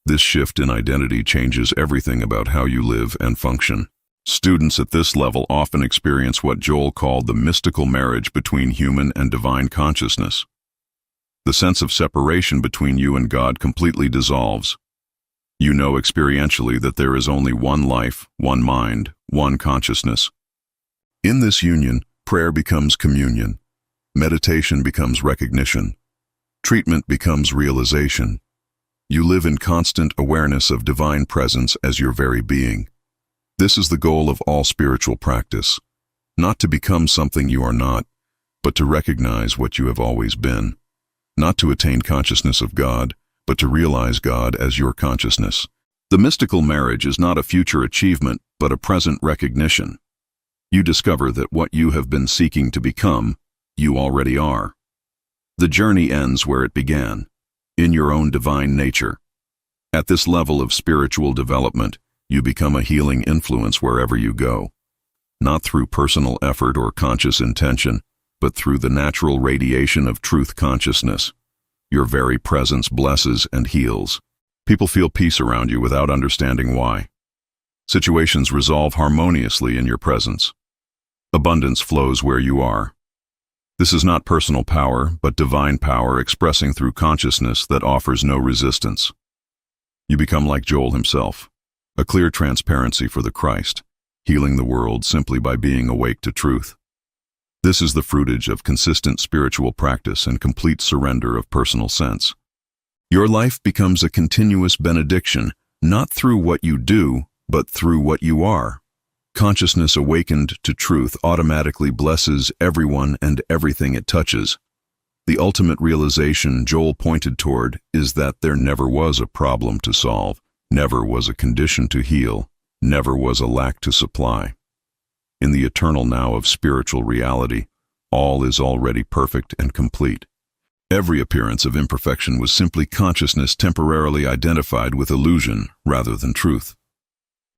This shift in identity changes everything about how you live and function. Students at this level often experience what Joel called the mystical marriage between human and divine consciousness. The sense of separation between you and God completely dissolves. You know experientially that there is only one life, one mind, one consciousness. In this union, prayer becomes communion. Meditation becomes recognition. Treatment becomes realization. You live in constant awareness of divine presence as your very being. This is the goal of all spiritual practice, not to become something you are not, but to recognize what you have always been, not to attain consciousness of God, but to realize God as your consciousness. The mystical marriage is not a future achievement, but a present recognition. You discover that what you have been seeking to become, you already are. The journey ends where it began, in your own divine nature. At this level of spiritual development, you become a healing influence wherever you go, not through personal effort or conscious intention, but through the natural radiation of truth consciousness. Your very presence blesses and heals. People feel peace around you without understanding why. Situations resolve harmoniously in your presence. Abundance flows where you are. This is not personal power, but divine power expressing through consciousness that offers no resistance. You become like Joel himself, a clear transparency for the Christ, healing the world simply by being awake to truth. This is the fruitage of consistent spiritual practice and complete surrender of personal sense. Your life becomes a continuous benediction, not through what you do, but through what you are. Consciousness awakened to truth automatically blesses everyone and everything it touches. The ultimate realization Joel pointed toward is that there never was a problem to solve, never was a condition to heal, never was a lack to supply. In the eternal now of spiritual reality, all is already perfect and complete. Every appearance of imperfection was simply consciousness temporarily identified with illusion rather than truth.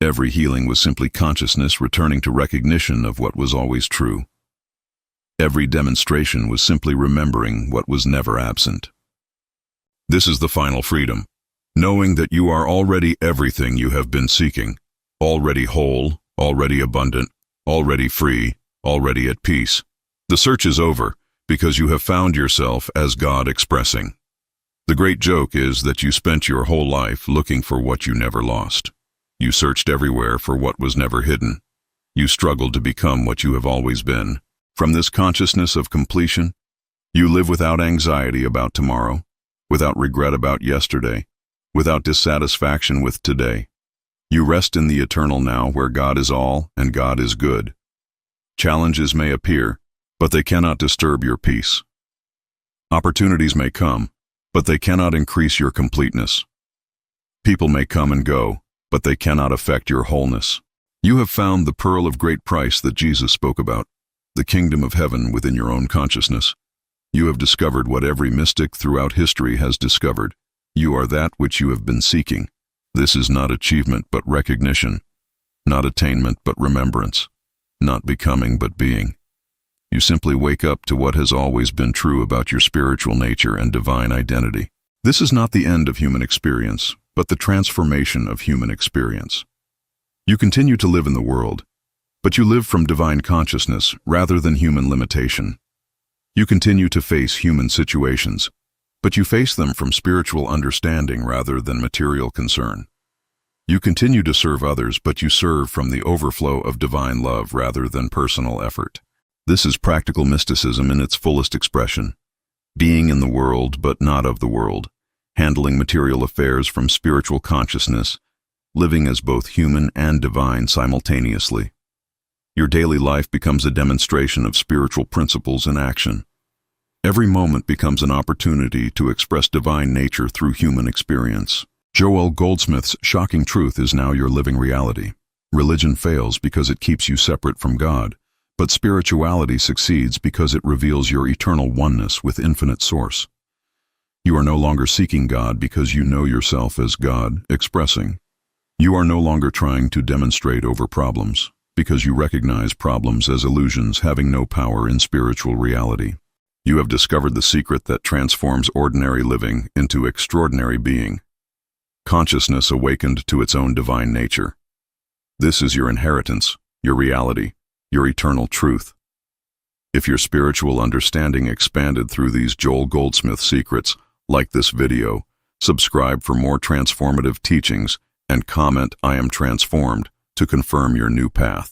Every healing was simply consciousness returning to recognition of what was always true. Every demonstration was simply remembering what was never absent. This is the final freedom, knowing that you are already everything you have been seeking, already whole, already abundant, already free, already at peace. The search is over because you have found yourself as God expressing. The great joke is that you spent your whole life looking for what you never lost. You searched everywhere for what was never hidden. You struggled to become what you have always been. From this consciousness of completion, you live without anxiety about tomorrow, without regret about yesterday, without dissatisfaction with today. You rest in the eternal now where God is all and God is good. Challenges may appear, but they cannot disturb your peace. Opportunities may come, but they cannot increase your completeness. People may come and go, but they cannot affect your wholeness. You have found the pearl of great price that Jesus spoke about, the kingdom of heaven within your own consciousness. You have discovered what every mystic throughout history has discovered. You are that which you have been seeking. This is not achievement but recognition, not attainment but remembrance, not becoming but being. You simply wake up to what has always been true about your spiritual nature and divine identity. This is not the end of human experience, but the transformation of human experience. You continue to live in the world, but you live from divine consciousness rather than human limitation. You continue to face human situations, but you face them from spiritual understanding rather than material concern. You continue to serve others, but you serve from the overflow of divine love rather than personal effort. This is practical mysticism in its fullest expression. Being in the world, but not of the world. Handling material affairs from spiritual consciousness, living as both human and divine simultaneously. Your daily life becomes a demonstration of spiritual principles in action. Every moment becomes an opportunity to express divine nature through human experience. Joel Goldsmith's shocking truth is now your living reality. Religion fails because it keeps you separate from God, but spirituality succeeds because it reveals your eternal oneness with infinite source. You are no longer seeking God because you know yourself as God, expressing. You are no longer trying to demonstrate over problems, because you recognize problems as illusions having no power in spiritual reality. You have discovered the secret that transforms ordinary living into extraordinary being. Consciousness awakened to its own divine nature. This is your inheritance, your reality, your eternal truth. If your spiritual understanding expanded through these Joel Goldsmith secrets, like this video, subscribe for more transformative teachings, and comment "I am transformed" to confirm your new path.